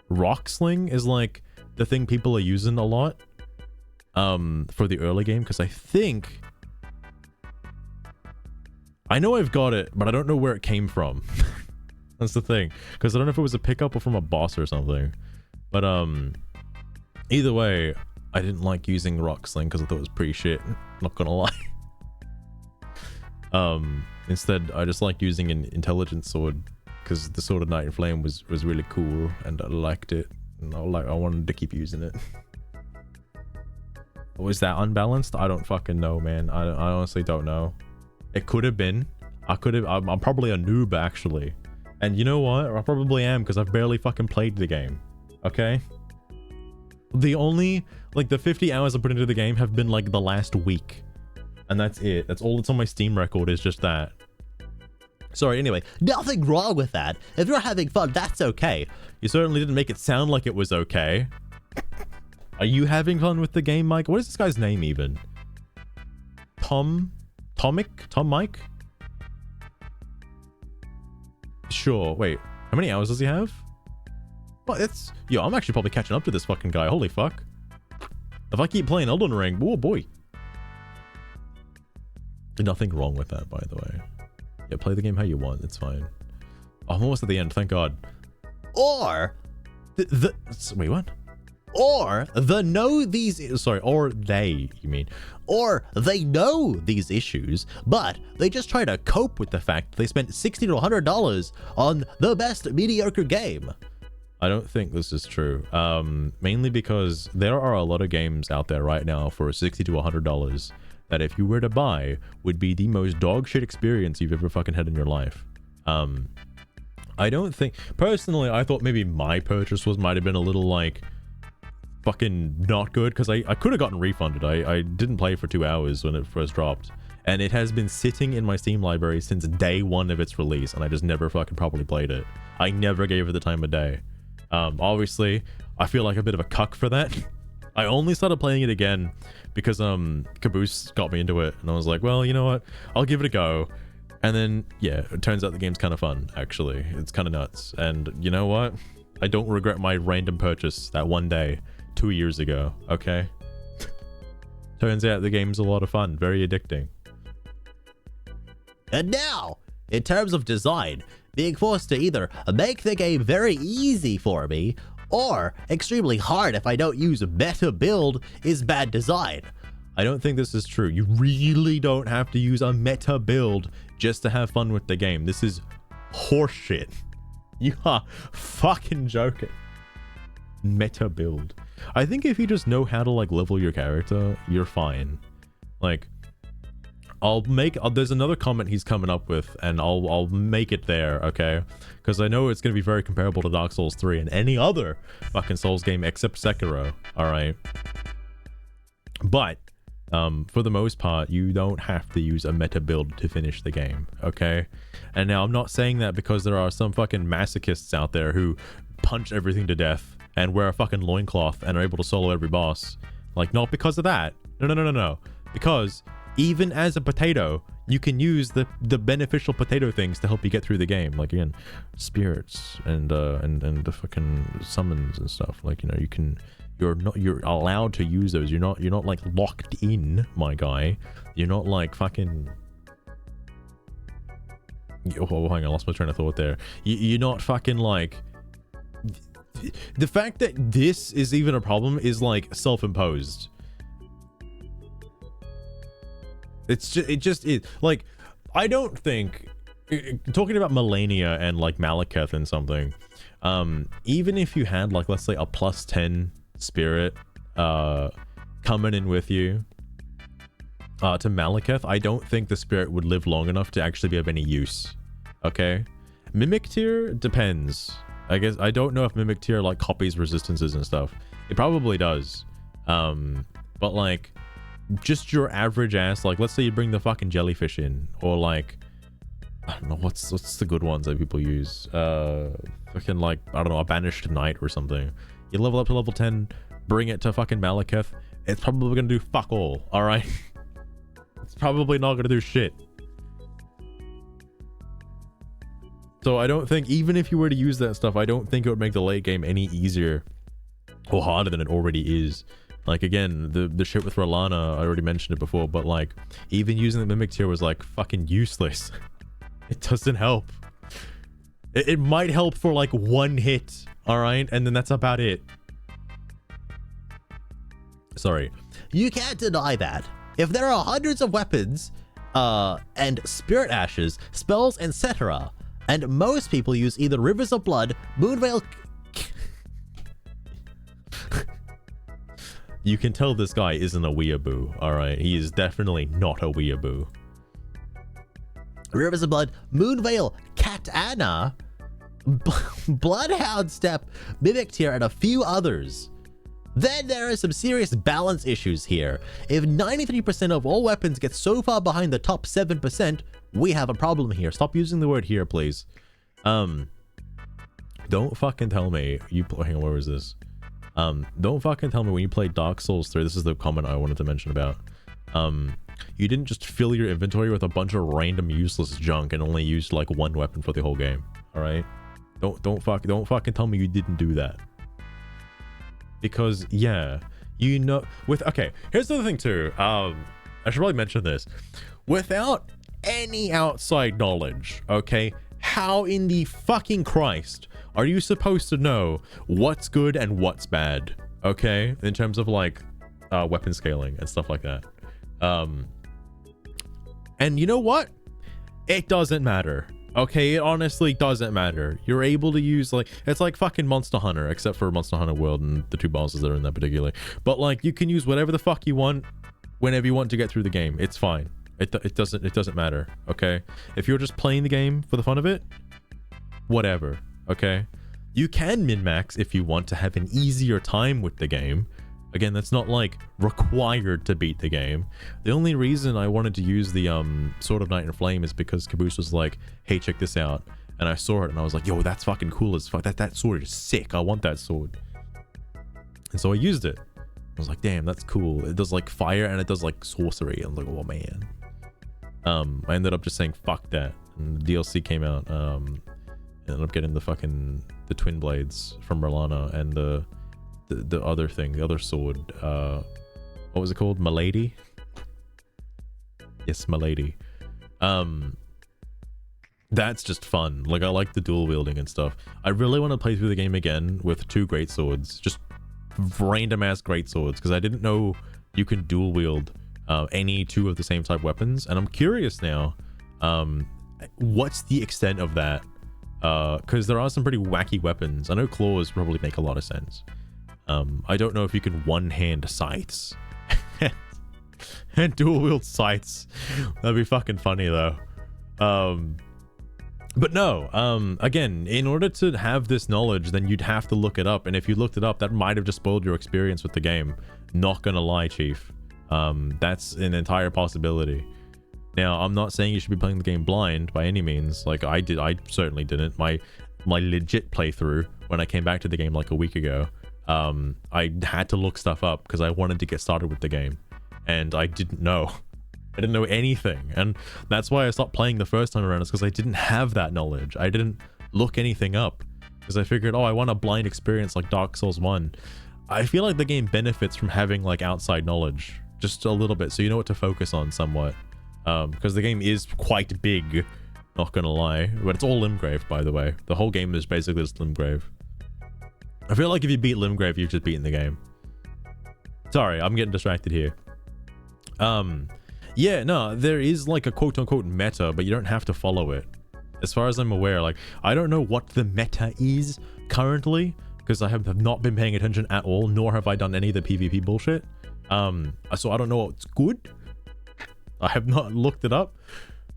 Rock Sling is like the thing people are using a lot for the early game, because I know I've got it, but I don't know where it came from. That's the thing, because I don't know if it was a pickup or from a boss or something. But either way, I didn't like using Rock Sling because I thought it was pretty shit, not gonna lie. Instead, I just liked using an intelligence sword because the Sword of Night and Flame was really cool and I liked it. And I wanted to keep using it. Was that unbalanced? I don't fucking know, man. I honestly don't know. It could have been. I'm probably a noob actually. And you know what? I probably am because I've barely fucking played the game. Okay? The only, like the 50 hours I put into the game have been like the last week. And that's it. That's all that's on my Steam record is just that. Sorry, anyway, nothing wrong with that. If you're having fun, that's okay. You certainly didn't make it sound like it was okay. Are you having fun with the game, Mike? What is this guy's name even? Tom Mike? Sure, wait. How many hours does he have? Well, yo, I'm actually probably catching up to this fucking guy. Holy fuck. If I keep playing Elden Ring, oh boy. Nothing wrong with that, by the way. Yeah, play the game how you want. It's fine. Oh, I'm almost at the end. Thank God. Or wait, what? Or they know these issues, but they just try to cope with the fact that they spent $60 to $100 on the best mediocre game. I don't think this is true. Mainly because there are a lot of games out there right now for $60 to $100 that if you were to buy would be the most dog shit experience you've ever fucking had in your life. I don't think, personally, I thought maybe my purchase might have been a little like fucking not good because I could have gotten refunded. I didn't play for 2 hours when it first dropped, and it has been sitting in my Steam library since day one of its release, and I just never fucking properly played it. I never gave it the time of day. Obviously, I feel like a bit of a cuck for that. I only started playing it again because Caboose got me into it, and I was like, well, you know what? I'll give it a go. And then, yeah, it turns out the game's kind of fun, actually. It's kind of nuts. And you know what? I don't regret my random purchase that one day 2 years ago, okay? Turns out the game's a lot of fun, very addicting. And now, in terms of design, being forced to either make the game very easy for me or extremely hard if I don't use meta build is bad design. I don't think this is true. You really don't have to use a meta build just to have fun with the game. This is horseshit. You are fucking joking. Meta build. I think if you just know how to like level your character, you're fine. Like, there's another comment he's coming up with, and I'll make it there, okay? Because I know it's going to be very comparable to Dark Souls 3 and any other fucking Souls game except Sekiro, alright? But, for the most part, you don't have to use a meta build to finish the game, okay? And now, I'm not saying that because there are some fucking masochists out there who punch everything to death and wear a fucking loincloth and are able to solo every boss. Like, not because of that. No. Because even as a potato, you can use the beneficial potato things to help you get through the game. Like, again, spirits and the fucking summons and stuff. Like, you know, you're allowed to use those. You're not like locked in, my guy. You're not like fucking. Oh, hang on, I lost my train of thought there. You're not fucking like. The fact that this is even a problem is like self-imposed. It's just like, I don't think, talking about Melania and like Malekith and something, even if you had like, let's say a plus 10 spirit coming in with you to Malekith, I don't think the spirit would live long enough to actually be of any use. Okay, Mimic Tier depends. I guess I don't know if Mimic Tier like copies resistances and stuff. It probably does, but like just your average ass, like let's say you bring the fucking jellyfish in, or like I don't know what's the good ones that people use, fucking like, I don't know, a banished knight or something. You level up to level 10, bring it to fucking Malekith, it's probably gonna do fuck all. All right. It's probably not gonna do shit. So I don't think, even if you were to use that stuff, I don't think it would make the late game any easier or harder than it already is. Like, again, the shit with Rolana, I already mentioned it before, but like, even using the Mimic Tier was like fucking useless. It doesn't help. It might help for like one hit, all right? And then that's about it. Sorry. You can't deny that. If there are hundreds of weapons, and spirit ashes, spells, etc., and most people use either Rivers of Blood, Moonveil... You can tell this guy isn't a weeaboo, alright? He is definitely not a weeaboo. Rivers of Blood, Moonveil, Katana, Bloodhound Step, Mimic Tier, and a few others. Then there are some serious balance issues here. If 93% of all weapons get so far behind the top 7%, we have a problem here. Stop using the word here, please. Don't fucking tell me you hang on, where was this? Don't fucking tell me when you played Dark Souls 3, this is the comment I wanted to mention about. You didn't just fill your inventory with a bunch of random useless junk and only used like one weapon for the whole game. All right? Don't fucking tell me you didn't do that. Because yeah, you know, okay, here's the other thing too. I should probably mention this. Without any outside knowledge, okay, how in the fucking Christ are you supposed to know what's good and what's bad? Okay, in terms of like weapon scaling and stuff like that. And you know what? It doesn't matter. Okay, it honestly doesn't matter. You're able to use, like, it's like fucking Monster Hunter, except for Monster Hunter World and the two bosses that are in that particularly. But like, you can use whatever the fuck you want whenever you want to get through the game. It's fine. It doesn't matter. Okay, if you're just playing the game for the fun of it, whatever. Okay, you can min-max if you want to have an easier time with the game. Again, that's not like required to beat the game. The only reason I wanted to use the Sword of Night and Flame is because Caboose was like, hey, check this out. And I saw it and I was like, yo, that's fucking cool as fuck. That sword is sick. I want that sword. And so I used it. I was like, damn, that's cool. It does like fire and it does like sorcery. I was like, oh man. I ended up just saying fuck that. And the DLC came out. I ended up getting the twin blades from Rolana and the other thing, the other sword, what was it called? Milady? Yes, Milady. That's just fun. Like, I like the dual wielding and stuff. I really want to play through the game again with two great swords, just random ass great swords, because I didn't know you can dual wield any two of the same type weapons, and I'm curious now, what's the extent of that? Because there are some pretty wacky weapons. I know claws probably make a lot of sense. I don't know if you can one-hand scythes and dual-wield scythes. That'd be fucking funny though. But no, again, in order to have this knowledge, then you'd have to look it up, and if you looked it up, that might have just spoiled your experience with the game. Not gonna lie, Chief. That's an entire possibility. Now, I'm not saying you should be playing the game blind by any means. Like I certainly didn't. My legit playthrough when I came back to the game like a week ago, I had to look stuff up because I wanted to get started with the game, and I didn't know. I didn't know anything, and that's why I stopped playing the first time around, is because I didn't have that knowledge. I didn't look anything up because I figured, oh, I want a blind experience like Dark Souls 1. I feel like the game benefits from having like outside knowledge just a little bit, so you know what to focus on somewhat, because the game is quite big, not gonna lie, but it's all Limgrave, by the way. The whole game is basically just Limgrave. I feel like if you beat Limgrave, you've just beaten the game. Sorry, I'm getting distracted here. Yeah, no, there is like a quote-unquote meta, but you don't have to follow it. As far as I'm aware, like, I don't know what the meta is currently, because I have not been paying attention at all, nor have I done any of the PvP bullshit. So I don't know what's good. I have not looked it up,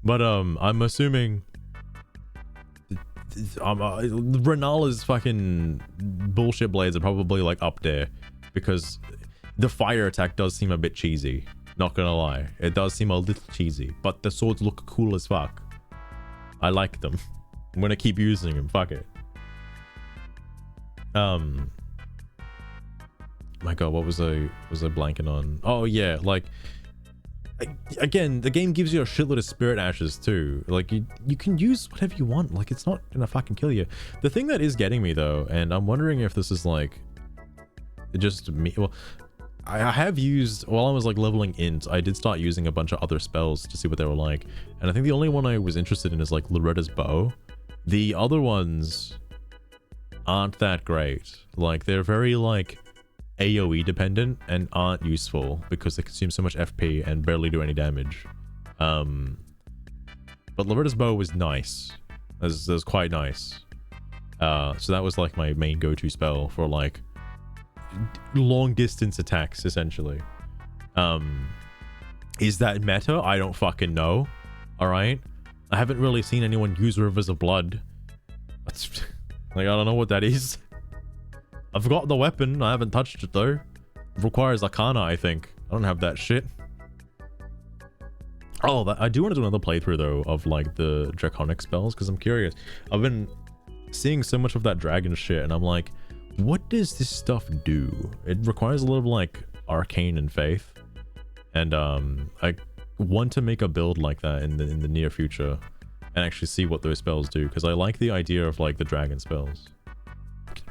but I'm assuming Renala's fucking bullshit blades are probably like up there, because the fire attack does seem a bit cheesy. Not gonna lie, it does seem a little cheesy, but the swords look cool as fuck. I like them. I'm gonna keep using them. Fuck it. My god, what was I blanking on? Oh yeah, like, again, the game gives you a shitload of spirit ashes too. Like, you can use whatever you want. Like, it's not gonna fucking kill you. The thing that is getting me though, and I'm wondering if this is like just me, well, I have used, while I was like leveling int, I did start using a bunch of other spells to see what they were like, and I think the only one I was interested in is like Loretta's bow. The other ones aren't that great. Like, they're very like AoE dependent and aren't useful because they consume so much FP and barely do any damage. But Loretta's bow was nice. It was quite nice. So that was like my main go-to spell for like long distance attacks, essentially. Is that meta? I don't fucking know. All right, I haven't really seen anyone use Rivers of Blood. Like, I don't know what that is. I've got the weapon, I haven't touched it though. It requires Arcana, I think. I don't have that shit. Oh, I do want to do another playthrough though of like the draconic spells, because I'm curious. I've been seeing so much of that dragon shit, and I'm like, what does this stuff do? It requires a little like arcane and faith, and I want to make a build like that in the near future and actually see what those spells do, because I like the idea of like the dragon spells.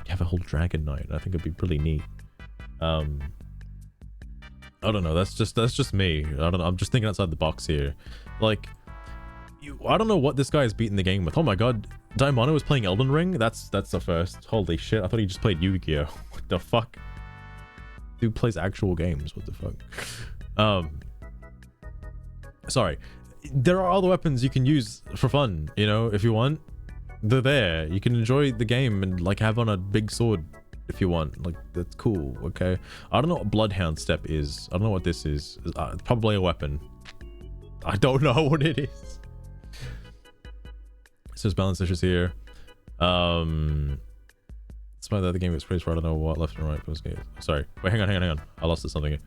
Have a whole dragon knight. I think it'd be pretty neat. I don't know, that's just me. I don't know, I'm just thinking outside the box here. Like, I don't know what this guy is beating the game with. Oh my god, Daimono was playing Elden Ring? That's the first. Holy shit, I thought he just played Yu-Gi-Oh! What the fuck? Dude plays actual games, what the fuck? Sorry. There are other weapons you can use for fun, you know, if you want. They're there. You can enjoy the game and like have on a big sword if you want. Like, that's cool, okay? I don't know what Bloodhound Step is. I don't know what this is. It's probably a weapon. I don't know what it is. It says balance issues here. Despite that the game gets praised for I don't know what left and right. Sorry. Wait, hang on. I lost something here.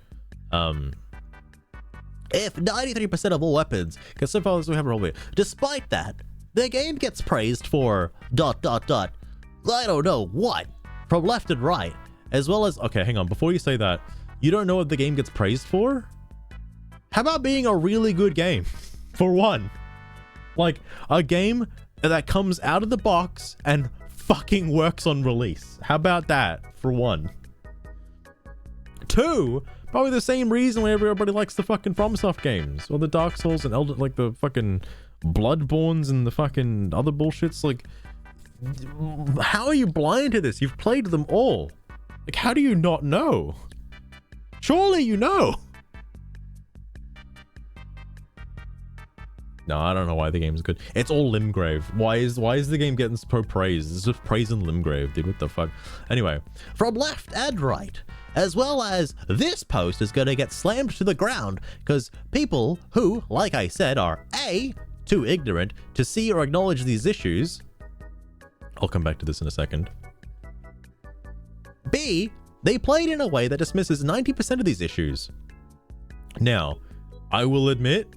If 93% of all weapons can survive we have a roll, despite that, the game gets praised for ... I don't know what, from left and right, as well as, okay, hang on, before you say that, you don't know what the game gets praised for? How about being a really good game? For one. Like, a game that comes out of the box and fucking works on release. How about that, for one? Two, probably the same reason why everybody likes the fucking FromSoft games, or the Dark Souls and Elden, like the fucking Bloodborns and the fucking other bullshits. Like, how are you blind to this? You've played them all. Like, how do you not know? Surely you know. No, I don't know why the game's good. It's all Limgrave. Why is the game getting so praised? It's just praising Limgrave, dude. What the fuck? Anyway, from left and right, as well as this post is gonna get slammed to the ground because people who, like I said, are A, too ignorant to see or acknowledge these issues. I'll come back to this in a second. B, they played in a way that dismisses 90% of these issues. Now, I will admit,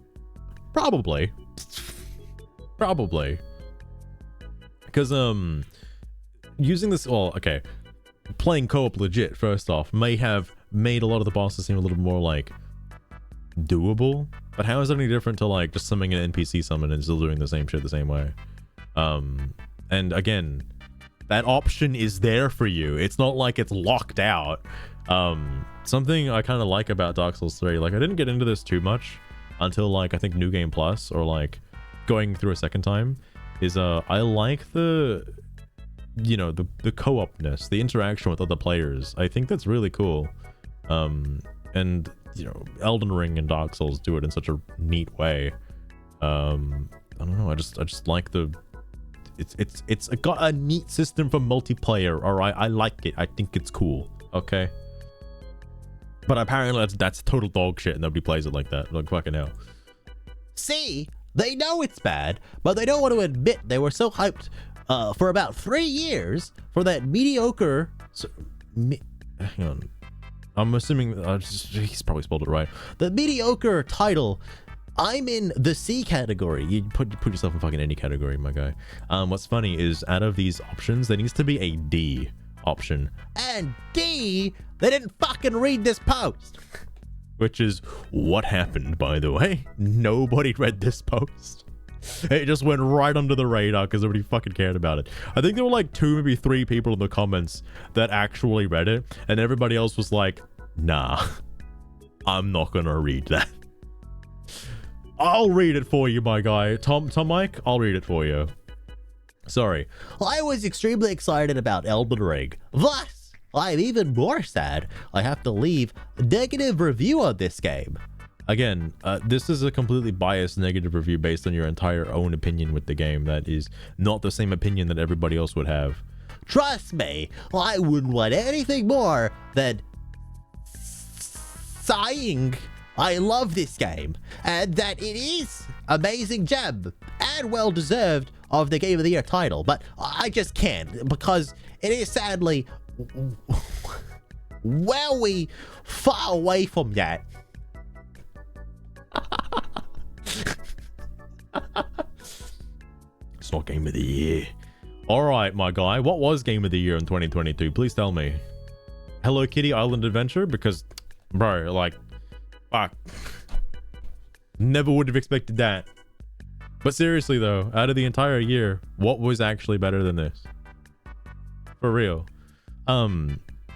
probably. Because, using this, well, okay. playing co-op legit, first off, may have made a lot of the bosses seem a little more like doable, but how is it any different to like just summoning an NPC summon and still doing the same shit the same way? And again, that option is there for you. It's not like it's locked out. Something I kind of like about Dark Souls 3, like I didn't get into this too much until like I think New Game Plus or like going through a second time, is I like the, you know, the co-opness, the interaction with other players. I think that's really cool. And you know, Elden Ring and Dark Souls do it in such a neat way. I don't know, I just like the it's got a neat system for multiplayer. All right, I like it. I think it's cool. Okay, but apparently that's total dog shit and nobody plays it like that. Like, fucking hell. See, they know it's bad, but they don't want to admit they were so hyped for about 3 years for that mediocre. Hang on, I'm assuming he's probably spelled it right. The mediocre title. I'm in the C category. You put yourself in fucking any category, my guy. What's funny is out of these options, there needs to be a D option. And D, they didn't fucking read this post. Which is what happened, by the way. Nobody read this post. It just went right under the radar because nobody fucking cared about it. I think there were like 2, maybe 3 people in the comments that actually read it, and everybody else was like, nah, I'm not gonna read that. I'll read it for you, my guy. Tom Mike, I'll read it for you. Sorry. I was extremely excited about Elden Ring. Thus, I'm even more sad I have to leave a negative review on this game. Again, this is a completely biased negative review based on your entire own opinion with the game. That is not the same opinion that everybody else would have. Trust me, I wouldn't want anything more than saying I love this game and that it is amazing gem and well deserved of the Game of the Year title, but I just can't because it is sadly we far away from that. It's not Game of the Year. All right, my guy, what was Game of the Year in 2022? Please tell me. Hello Kitty Island Adventure? Because, bro, like, fuck. Never would have expected that. But seriously though, out of the entire year, what was actually better than this? For real.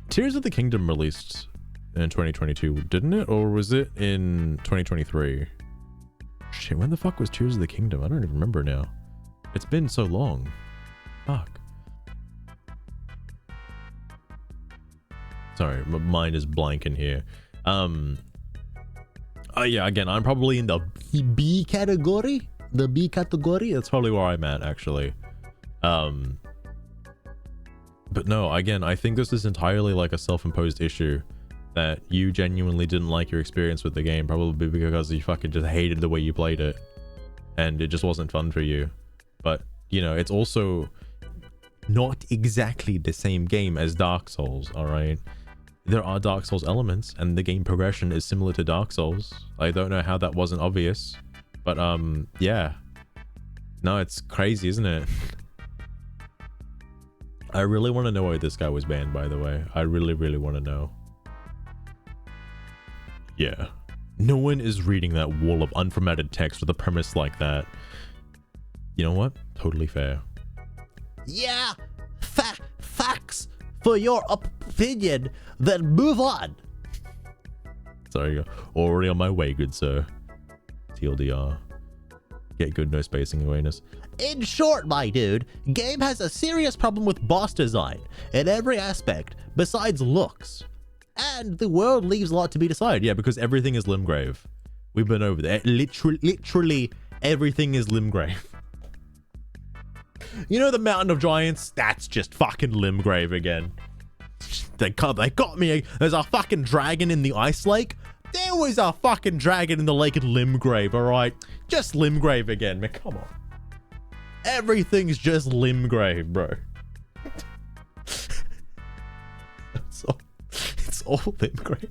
Tears of the Kingdom released in 2022, didn't it? Or was it in 2023? Shit, when the fuck was Tears of the Kingdom? I don't even remember now. It's been so long. Fuck. Sorry, my mind is blank in here. Yeah, again, I'm probably in the B category. The B category? That's probably where I'm at, actually. But no, again, I think this is entirely like a self-imposed issue that you genuinely didn't like your experience with the game, probably because you fucking just hated the way you played it and it just wasn't fun for you. But, you know, it's also not exactly the same game as Dark Souls, all right? There are Dark Souls elements and the game progression is similar to Dark Souls. I don't know how that wasn't obvious, but yeah. No, it's crazy, isn't it? I really want to know why this guy was banned, by the way. I really, really want to know. Yeah. No one is reading that wall of unformatted text with a premise like that. You know what? Totally fair. Yeah, facts for your opinion, then move on. Sorry, already on my way, good sir. TLDR. Get good, no spacing awareness. In short, my dude, game has a serious problem with boss design in every aspect besides looks. And the world leaves a lot to be decided. Yeah, because everything is Limgrave. We've been over there. Literally everything is Limgrave. You know the Mountain of Giants? That's just fucking Limgrave again. They got me. There's a fucking dragon in the ice lake. There was a fucking dragon in the lake in Limgrave, alright? Just Limgrave again, man, come on. Everything's just Limgrave, bro. It's all Limgrave.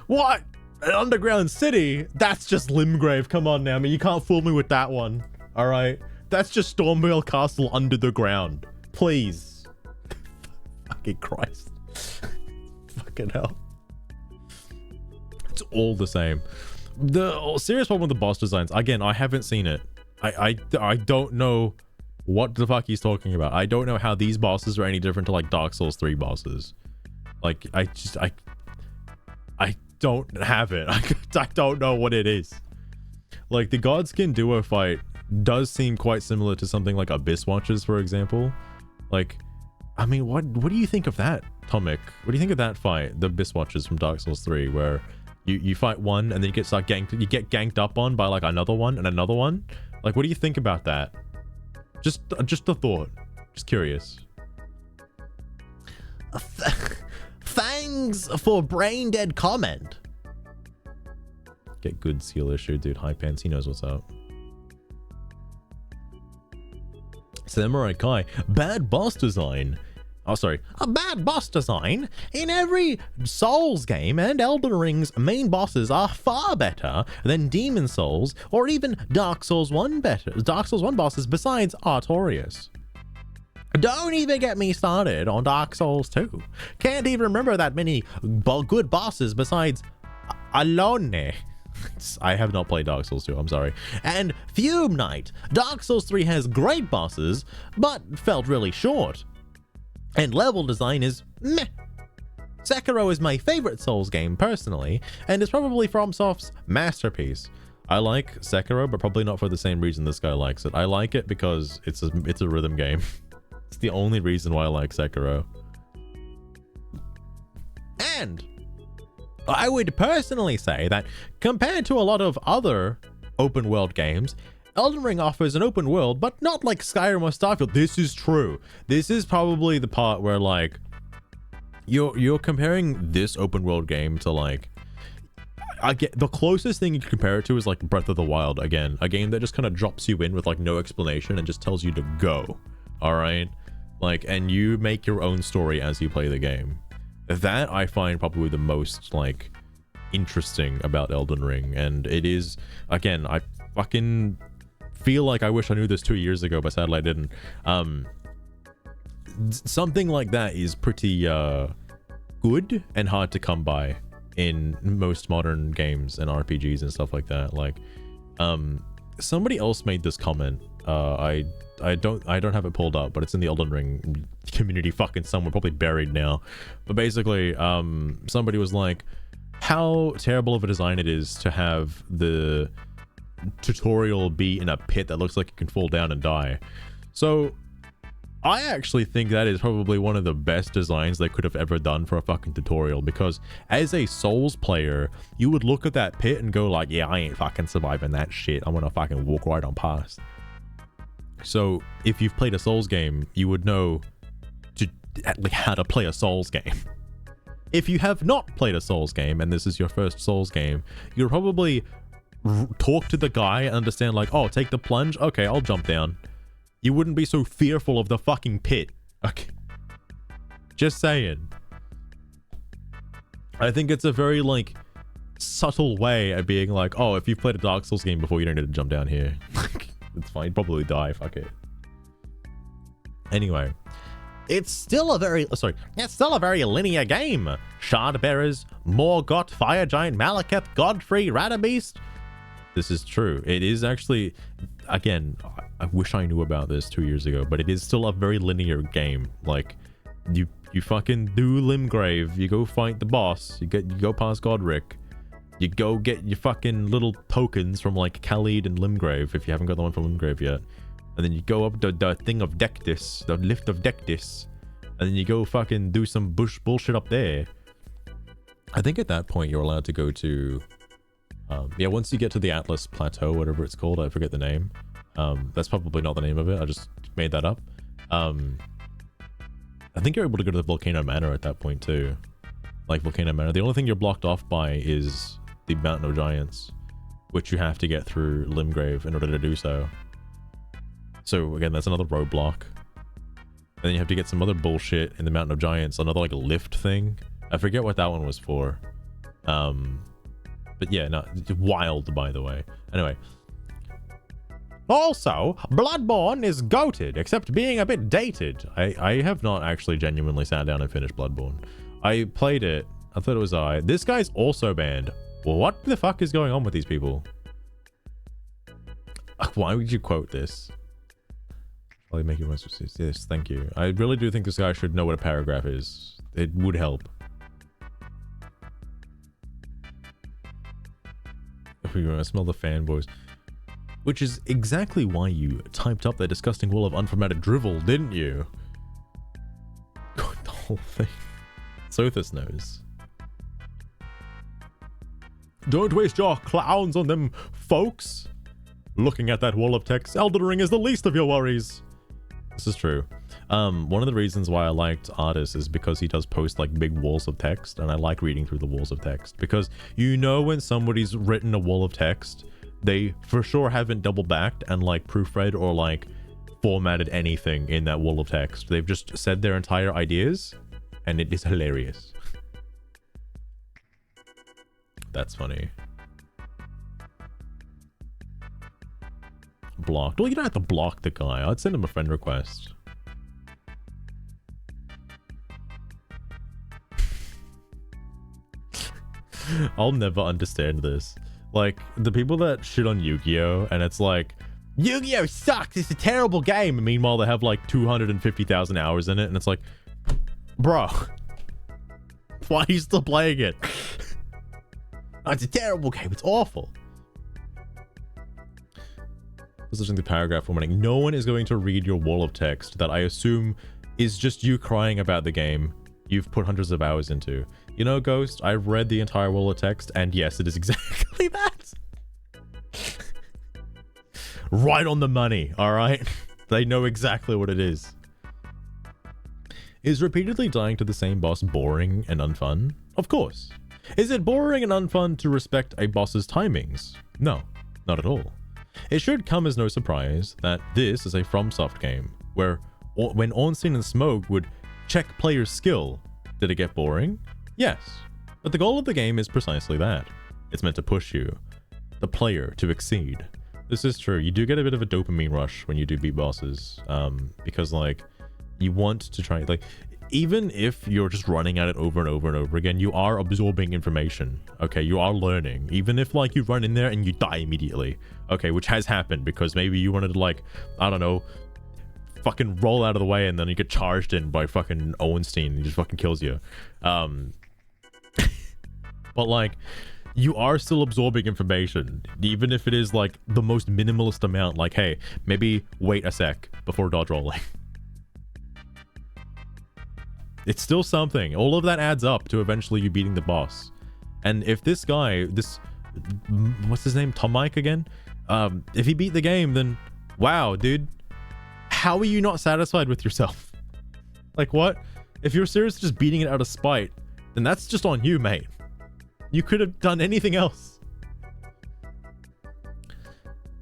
What? An underground city? That's just Limgrave, come on now, man. You can't fool me with that one, alright? That's just Stormvale Castle under the ground. Please. Fucking Christ. Fucking hell. It's all the same. The serious problem with the boss designs, again, I haven't seen it. I don't know what the fuck he's talking about. I don't know how these bosses are any different to like Dark Souls 3 bosses. Like, I don't have it. I don't know what it is. Like, the Godskin duo fight does seem quite similar to something like Abyss Watchers, for example. Like, I mean, what do you think of that, Tomic? What do you think of that fight, the Abyss Watchers from Dark Souls 3, where you fight one and then you get ganked up on by like another one and another one? Like, what do you think about that? Just a thought. Just curious. Thanks for brain dead comment. Get good seal issue, dude. High pants, he knows what's up. Samurai Kai, bad boss design. Oh, sorry. A bad boss design? In every Souls game, and Elden Ring's main bosses are far better than Demon Souls or even Dark Souls 1 bosses besides Artorias. Don't even get me started on Dark Souls 2. Can't even remember that many good bosses besides Alone. I have not played Dark Souls 2, I'm sorry. And Fume Knight. Dark Souls 3 has great bosses, but felt really short. And level design is meh. Sekiro is my favorite Souls game personally, and is probably FromSoft's masterpiece. I like Sekiro, but probably not for the same reason this guy likes it. I like it because it's a rhythm game. It's the only reason why I like Sekiro. And I would personally say that compared to a lot of other open world games, Elden Ring offers an open world, but not like Skyrim or Starfield. This is true. This is probably the part where like you're comparing this open world game to like, I get the closest thing you can compare it to is like Breath of the Wild. Again, a game that just kind of drops you in with like no explanation and just tells you to go. All right, like, and you make your own story as you play the game. That I find probably the most like interesting about Elden Ring, and it is, again, I fucking feel like I wish I knew this 2 years ago, but sadly I didn't. Something like that is pretty good and hard to come by in most modern games and RPGs and stuff like that. Like, somebody else made this comment. I don't have it pulled up, but it's in the Elden Ring community fucking somewhere, probably buried now. But basically, somebody was like, how terrible of a design it is to have the tutorial be in a pit that looks like it can fall down and die. So I actually think that is probably one of the best designs they could have ever done for a fucking tutorial, because as a Souls player, you would look at that pit and go like, yeah, I ain't fucking surviving that shit. I'm gonna fucking walk right on past. So if you've played a Souls game, you would know how to play a Souls game. If you have not played a Souls game and this is your first Souls game, you'll probably talk to the guy and understand like, oh, take the plunge? Okay, I'll jump down. You wouldn't be so fearful of the fucking pit. Okay. Just saying. I think it's a very like subtle way of being like, oh, if you've played a Dark Souls game before, you don't need to jump down here. It's fine. You'd probably die. Fuck it. Anyway, it's still a very linear game. Shard Bearers, Morgott, Fire Giant, Malekith, Godfrey, Radabeast. This is true. It is actually, again, I wish I knew about this 2 years ago, but it is still a very linear game. Like, you fucking do Limgrave, you go fight the boss, you go past Godric. You go get your fucking little tokens from like Khalid and Limgrave if you haven't got the one from Limgrave yet. And then you go up the thing of Dectus, the lift of Dectus. And then you go fucking do some bullshit up there. I think at that point you're allowed to go to... yeah, once you get to the Atlas Plateau, whatever it's called, I forget the name. That's probably not the name of it, I just made that up. I think you're able to go to the Volcano Manor at that point too. Like Volcano Manor. The only thing you're blocked off by is the Mountain of Giants, which you have to get through Limgrave in order to do so. So again, that's another roadblock. And then you have to get some other bullshit in the Mountain of Giants, another like lift thing. I forget what that one was for. But yeah, no, wild by the way. Anyway, Also, Bloodborne is goated, except being a bit dated. I have not actually genuinely sat down and finished Bloodborne. I played it. I thought it was alright. This guy's also banned. What the fuck is going on with these people? Why would you quote this? I'll make you yes, thank you. I really do think this guy should know what a paragraph is. It would help. I smell the fanboys. Which is exactly why you typed up that disgusting wall of unformatted drivel, didn't you? God, the whole thing. Sothis knows. Don't waste your clowns on them, folks. Looking at that wall of text, Elden Ring is the least of your worries. This is true. One of the reasons why I liked Artis is because he does post like big walls of text, and I like reading through the walls of text because you know when somebody's written a wall of text, they for sure haven't double backed and like proofread or like formatted anything in that wall of text. They've just said their entire ideas, and it is hilarious. That's funny. Blocked. Well, you don't have to block the guy. I'd send him a friend request. I'll never understand this. Like, the people that shit on Yu-Gi-Oh! And it's like, Yu-Gi-Oh! Sucks! It's a terrible game! And meanwhile, they have like 250,000 hours in it, and it's like, bro, why are you still playing it? Oh, it's a terrible game. It's awful. Listening to the paragraph formatting. No one is going to read your wall of text that I assume is just you crying about the game you've put hundreds of hours into. You know, Ghost, I've read the entire wall of text, and yes, it is exactly that. Right on the money, alright? They know exactly what it is. Is repeatedly dying to the same boss boring and unfun? Of course. Is it boring and unfun to respect a boss's timings? No, not at all. It should come as no surprise that this is a FromSoft game, where when Ornstein and Smoke would check players' skill, did it get boring? Yes, but the goal of the game is precisely that. It's meant to push you, the player, to exceed. This is true. You do get a bit of a dopamine rush when you do beat bosses, because like you want to try, like, even if you're just running at it over and over and over again, you are absorbing information. Okay, you are learning. Even if like you run in there and you die immediately. Okay, which has happened because maybe you wanted to like, I don't know, fucking roll out of the way and then you get charged in by fucking Owenstein and he just fucking kills you. But like, you are still absorbing information, even if it is like the most minimalist amount. Like, hey, maybe wait a sec before dodge rolling. It's still something. All of that adds up to eventually you beating the boss. And if this guy, what's his name? Tom Mike again? If he beat the game, then wow, dude. How are you not satisfied with yourself? Like, what? If you're seriously just beating it out of spite, then that's just on you, mate. You could have done anything else.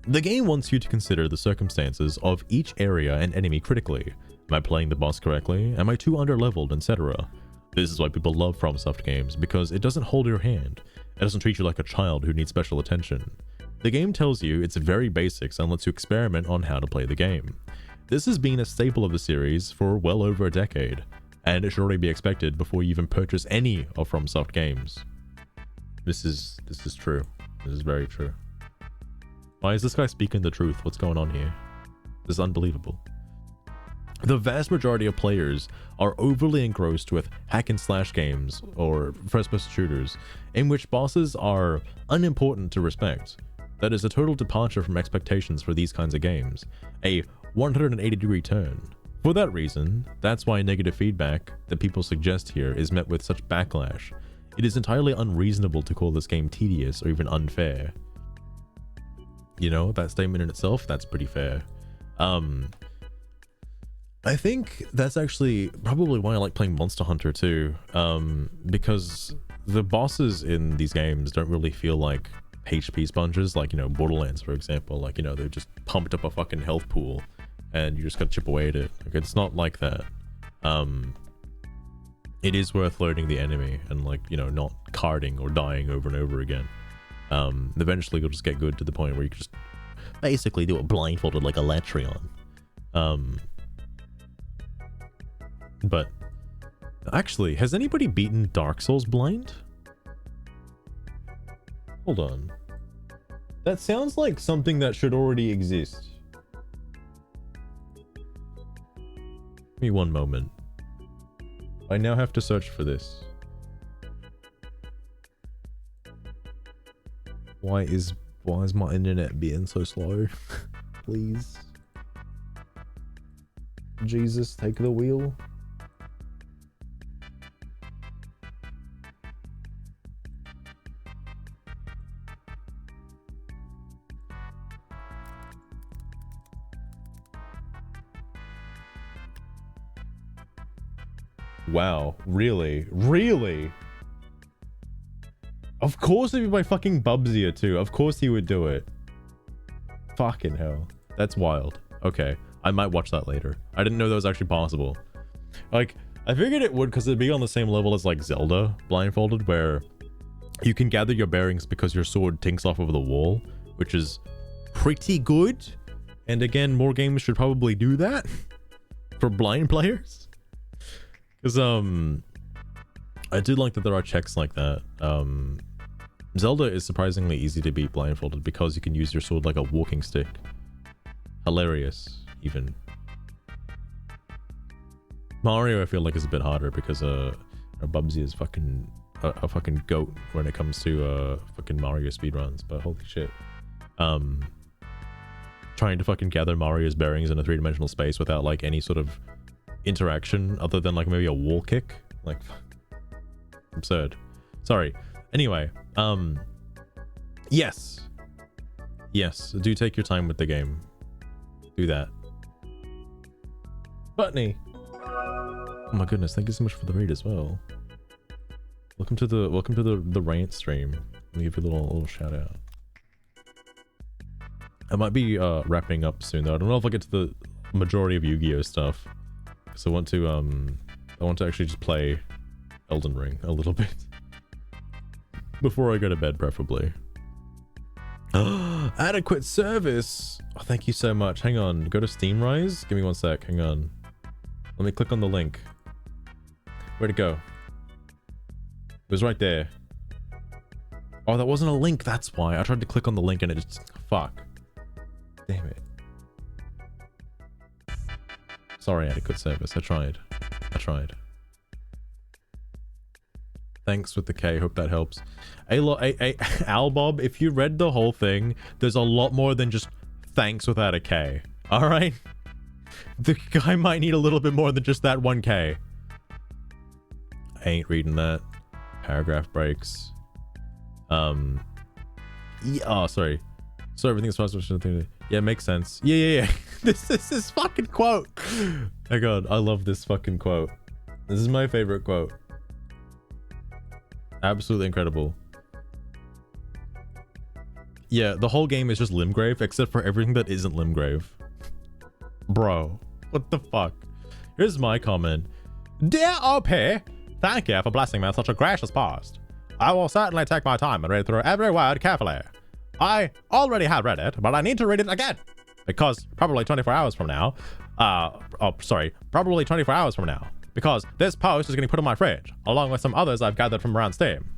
The game wants you to consider the circumstances of each area and enemy critically. Am I playing the boss correctly? Am I too underleveled, etc.? This is why people love FromSoft games, because it doesn't hold your hand. It doesn't treat you like a child who needs special attention. The game tells you its very basics and lets you experiment on how to play the game. This has been a staple of the series for well over a decade, and it should already be expected before you even purchase any of FromSoft games. This is true. This is very true. Why is this guy speaking the truth? What's going on here? This is unbelievable. The vast majority of players are overly engrossed with hack and slash games or first-person shooters in which bosses are unimportant to respect. That is a total departure from expectations for these kinds of games, a 180-degree turn. For that reason, that's why negative feedback that people suggest here is met with such backlash. It is entirely unreasonable to call this game tedious or even unfair. You know, that statement in itself, that's pretty fair. I think that's actually probably why I like playing Monster Hunter too, because the bosses in these games don't really feel like HP sponges, like, you know, Borderlands, for example. Like, you know, they've just pumped up a fucking health pool and you just gotta chip away at it. Like, it's not like that. It is worth learning the enemy and, like, you know, not carding or dying over and over again. Eventually you'll just get good to the point where you can just basically do it blindfolded like a Letrion. But actually, has anybody beaten Dark Souls blind? Hold on. That sounds like something that should already exist. Give me one moment. I now have to search for this. Why is my internet being so slow? Please. Jesus, take the wheel. Wow, really? Really? Of course it'd be by fucking Bubsier too. Of course he would do it. Fucking hell. That's wild. Okay, I might watch that later. I didn't know that was actually possible. Like, I figured it would because it'd be on the same level as like Zelda blindfolded, where you can gather your bearings because your sword tinks off over the wall, which is pretty good. And again, more games should probably do that for blind players. Because I do like that there are checks like that. Zelda is surprisingly easy to beat blindfolded because you can use your sword like a walking stick. Hilarious, even. Mario, I feel like, is a bit harder because Bubsy is fucking a fucking goat when it comes to fucking Mario speedruns. But holy shit, trying to fucking gather Mario's bearings in a three-dimensional space without like any sort of interaction other than like maybe a wall kick, like absurd. Sorry. Anyway, yes, do take your time with the game. Do that. Butney. Oh my goodness, thank you so much for the raid as well. Welcome to the rant stream. Let me give you a little shout out. I might be wrapping up soon though. I don't know if I'll get to the majority of Yu-Gi-Oh stuff. So I want to actually just play Elden Ring a little bit before I go to bed, preferably. Adequate service. Oh, thank you so much. Hang on, go to Steamrise. Give me one sec. Hang on. Let me click on the link. Where'd it go? It was right there. Oh, that wasn't a link. That's why I tried to click on the link and it just fuck. Damn it. Sorry, adequate service. I tried. Thanks with the K. Hope that helps. Albob, if you read the whole thing, there's a lot more than just thanks without a K. All right? The guy might need a little bit more than just that 1K. I ain't reading that. Paragraph breaks. Yeah, oh, sorry. So everything's possible. Yeah, makes sense. Yeah. This is his fucking quote. My god, I love this fucking quote. This is my favorite quote. Absolutely incredible. Yeah, the whole game is just Limgrave, except for everything that isn't Limgrave. Bro, what the fuck? Here's my comment. Dear OP, thank you for blessing me with such a gracious post. I will certainly take my time and read through every word carefully. I already have read it, but I need to read it again. Because probably 24 hours from now, probably 24 hours from now. Because this post is getting put on my fridge, along with some others I've gathered from around Steam.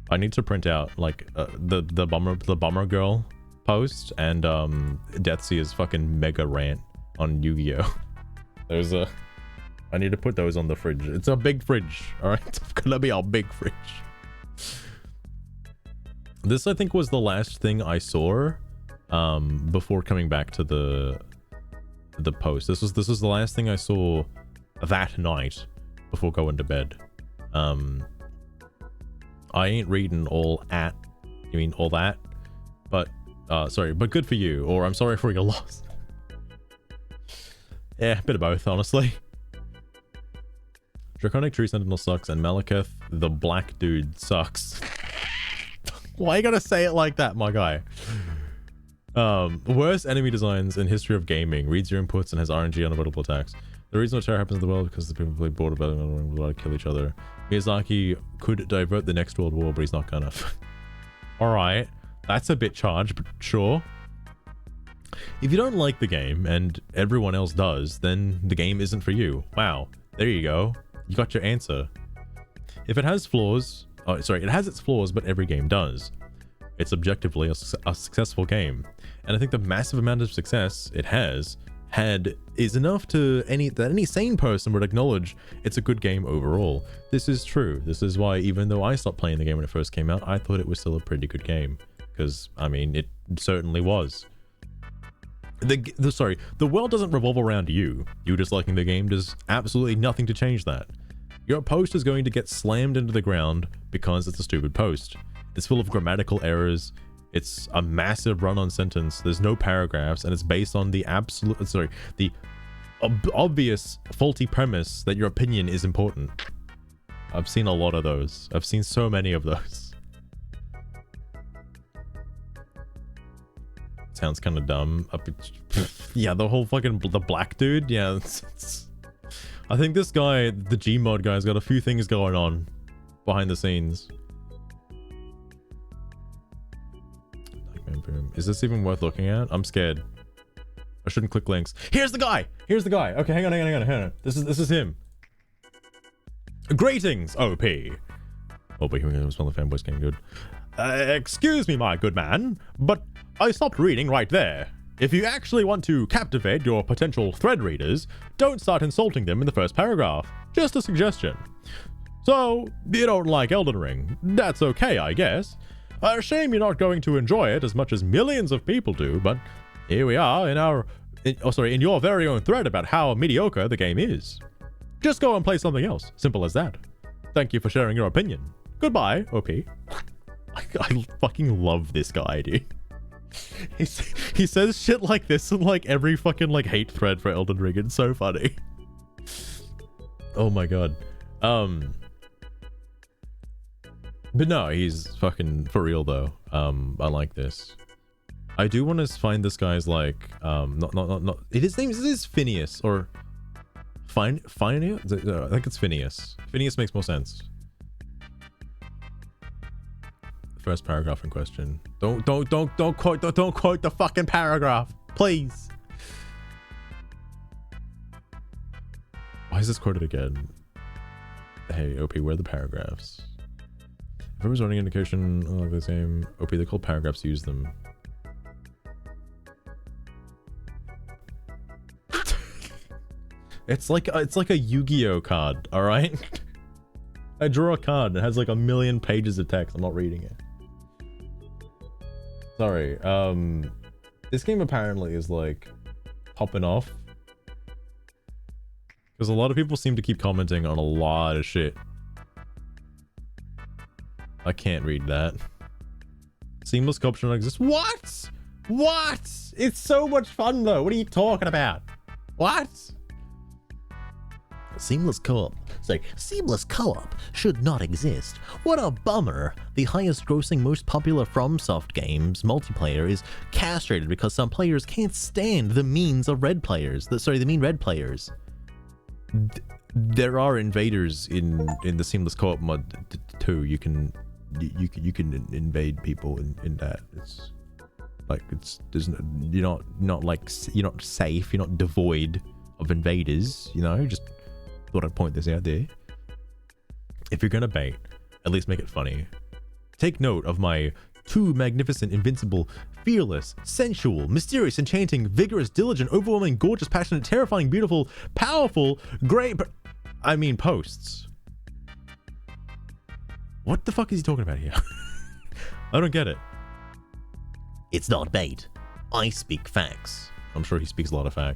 I need to print out like the bummer girl post and Deathseer's fucking mega rant on Yu-Gi-Oh. I need to put those on the fridge. It's a big fridge, all right? It's gonna be a big fridge. This, I think, was the last thing I saw before coming back to the post. This was the last thing I saw that night before going to bed. I ain't reading all that, but sorry, but good for you, or I'm sorry for your loss. Yeah, a bit of both, honestly. Draconic Tree Sentinel sucks, and Malekith, the black dude, sucks. Why you gotta say it like that, my guy? Worst enemy designs in history of gaming. Reads your inputs and has RNG unavoidable attacks. The reason why terror happens in the world because the people play bored about it and will kill each other. Miyazaki could divert the next world war, but he's not gonna. Alright. That's a bit charged, but sure. If you don't like the game and everyone else does, then the game isn't for you. Wow, there you go. You got your answer. If it has flaws, it has its flaws, but every game does. It's objectively a successful game, and I think the massive amount of success it has had is enough that any sane person would acknowledge it's a good game overall. This is true. This is why, even though I stopped playing the game when it first came out, I thought it was still a pretty good game, because I mean, it certainly was. The world doesn't revolve around you. You disliking the game does absolutely nothing to change that. Your post is going to get slammed into the ground because it's a stupid post. It's full of grammatical errors. It's a massive run-on sentence. There's no paragraphs, and it's based on the obvious faulty premise that your opinion is important. I've seen a lot of those. I've seen so many of those. Sounds kind of dumb. Yeah, the whole fucking the black dude. Yeah, I think this guy, the Gmod guy's got a few things going on behind the scenes. Is this even worth looking at? I'm scared. I shouldn't click links. Here's the guy! Here's the guy! Okay, hang on. This is him. Greetings, OP. Oh, but here we go. Smell the fanboys getting good. Excuse me, my good man, but I stopped reading right there. If you actually want to captivate your potential thread readers, don't start insulting them in the first paragraph. Just a suggestion. So, you don't like Elden Ring. That's okay, I guess. A shame you're not going to enjoy it as much as millions of people do, but here we are in your very own thread about how mediocre the game is. Just go and play something else. Simple as that. Thank you for sharing your opinion. Goodbye, OP. I fucking love this guy, dude. He says shit like this in like every fucking like hate thread for Elden Ring. It's so funny. Oh my god. But no, he's fucking for real though. I like this. I do want to find this guy's like not his name is Phineas or Phineas? I think it's Phineas. Phineas makes more sense. First paragraph in question. Don't quote the fucking paragraph, please. Why is this quoted again? Hey, OP, where are the paragraphs? If I was running indication like the same, OP, they call paragraphs, use them. It's like a Yu-Gi-Oh card, all right? I draw a card. It has like 1 million pages of text. I'm not reading it. Sorry. This game apparently is like popping off because a lot of people seem to keep commenting on a lot of shit. I can't read that. Seamless co-op should not exist. What? What? It's so much fun though. What are you talking about? What? Seamless co-op should not exist. What a bummer. The highest grossing, most popular FromSoft games multiplayer is castrated because some players can't stand the means of red players. The mean red players. There are invaders in the seamless co-op mod too. You can invade people in that. It's like you're not safe. You're not devoid of invaders. You know, just thought I'd point this out there. If you're gonna bait, at least make it funny. Take note of my 2 magnificent, invincible, fearless, sensual, mysterious, enchanting, vigorous, diligent, overwhelming, gorgeous, passionate, terrifying, beautiful, powerful, great posts. What the fuck is he talking about here? I don't get it. It's not bait. I speak facts. I'm sure he speaks a lot of facts.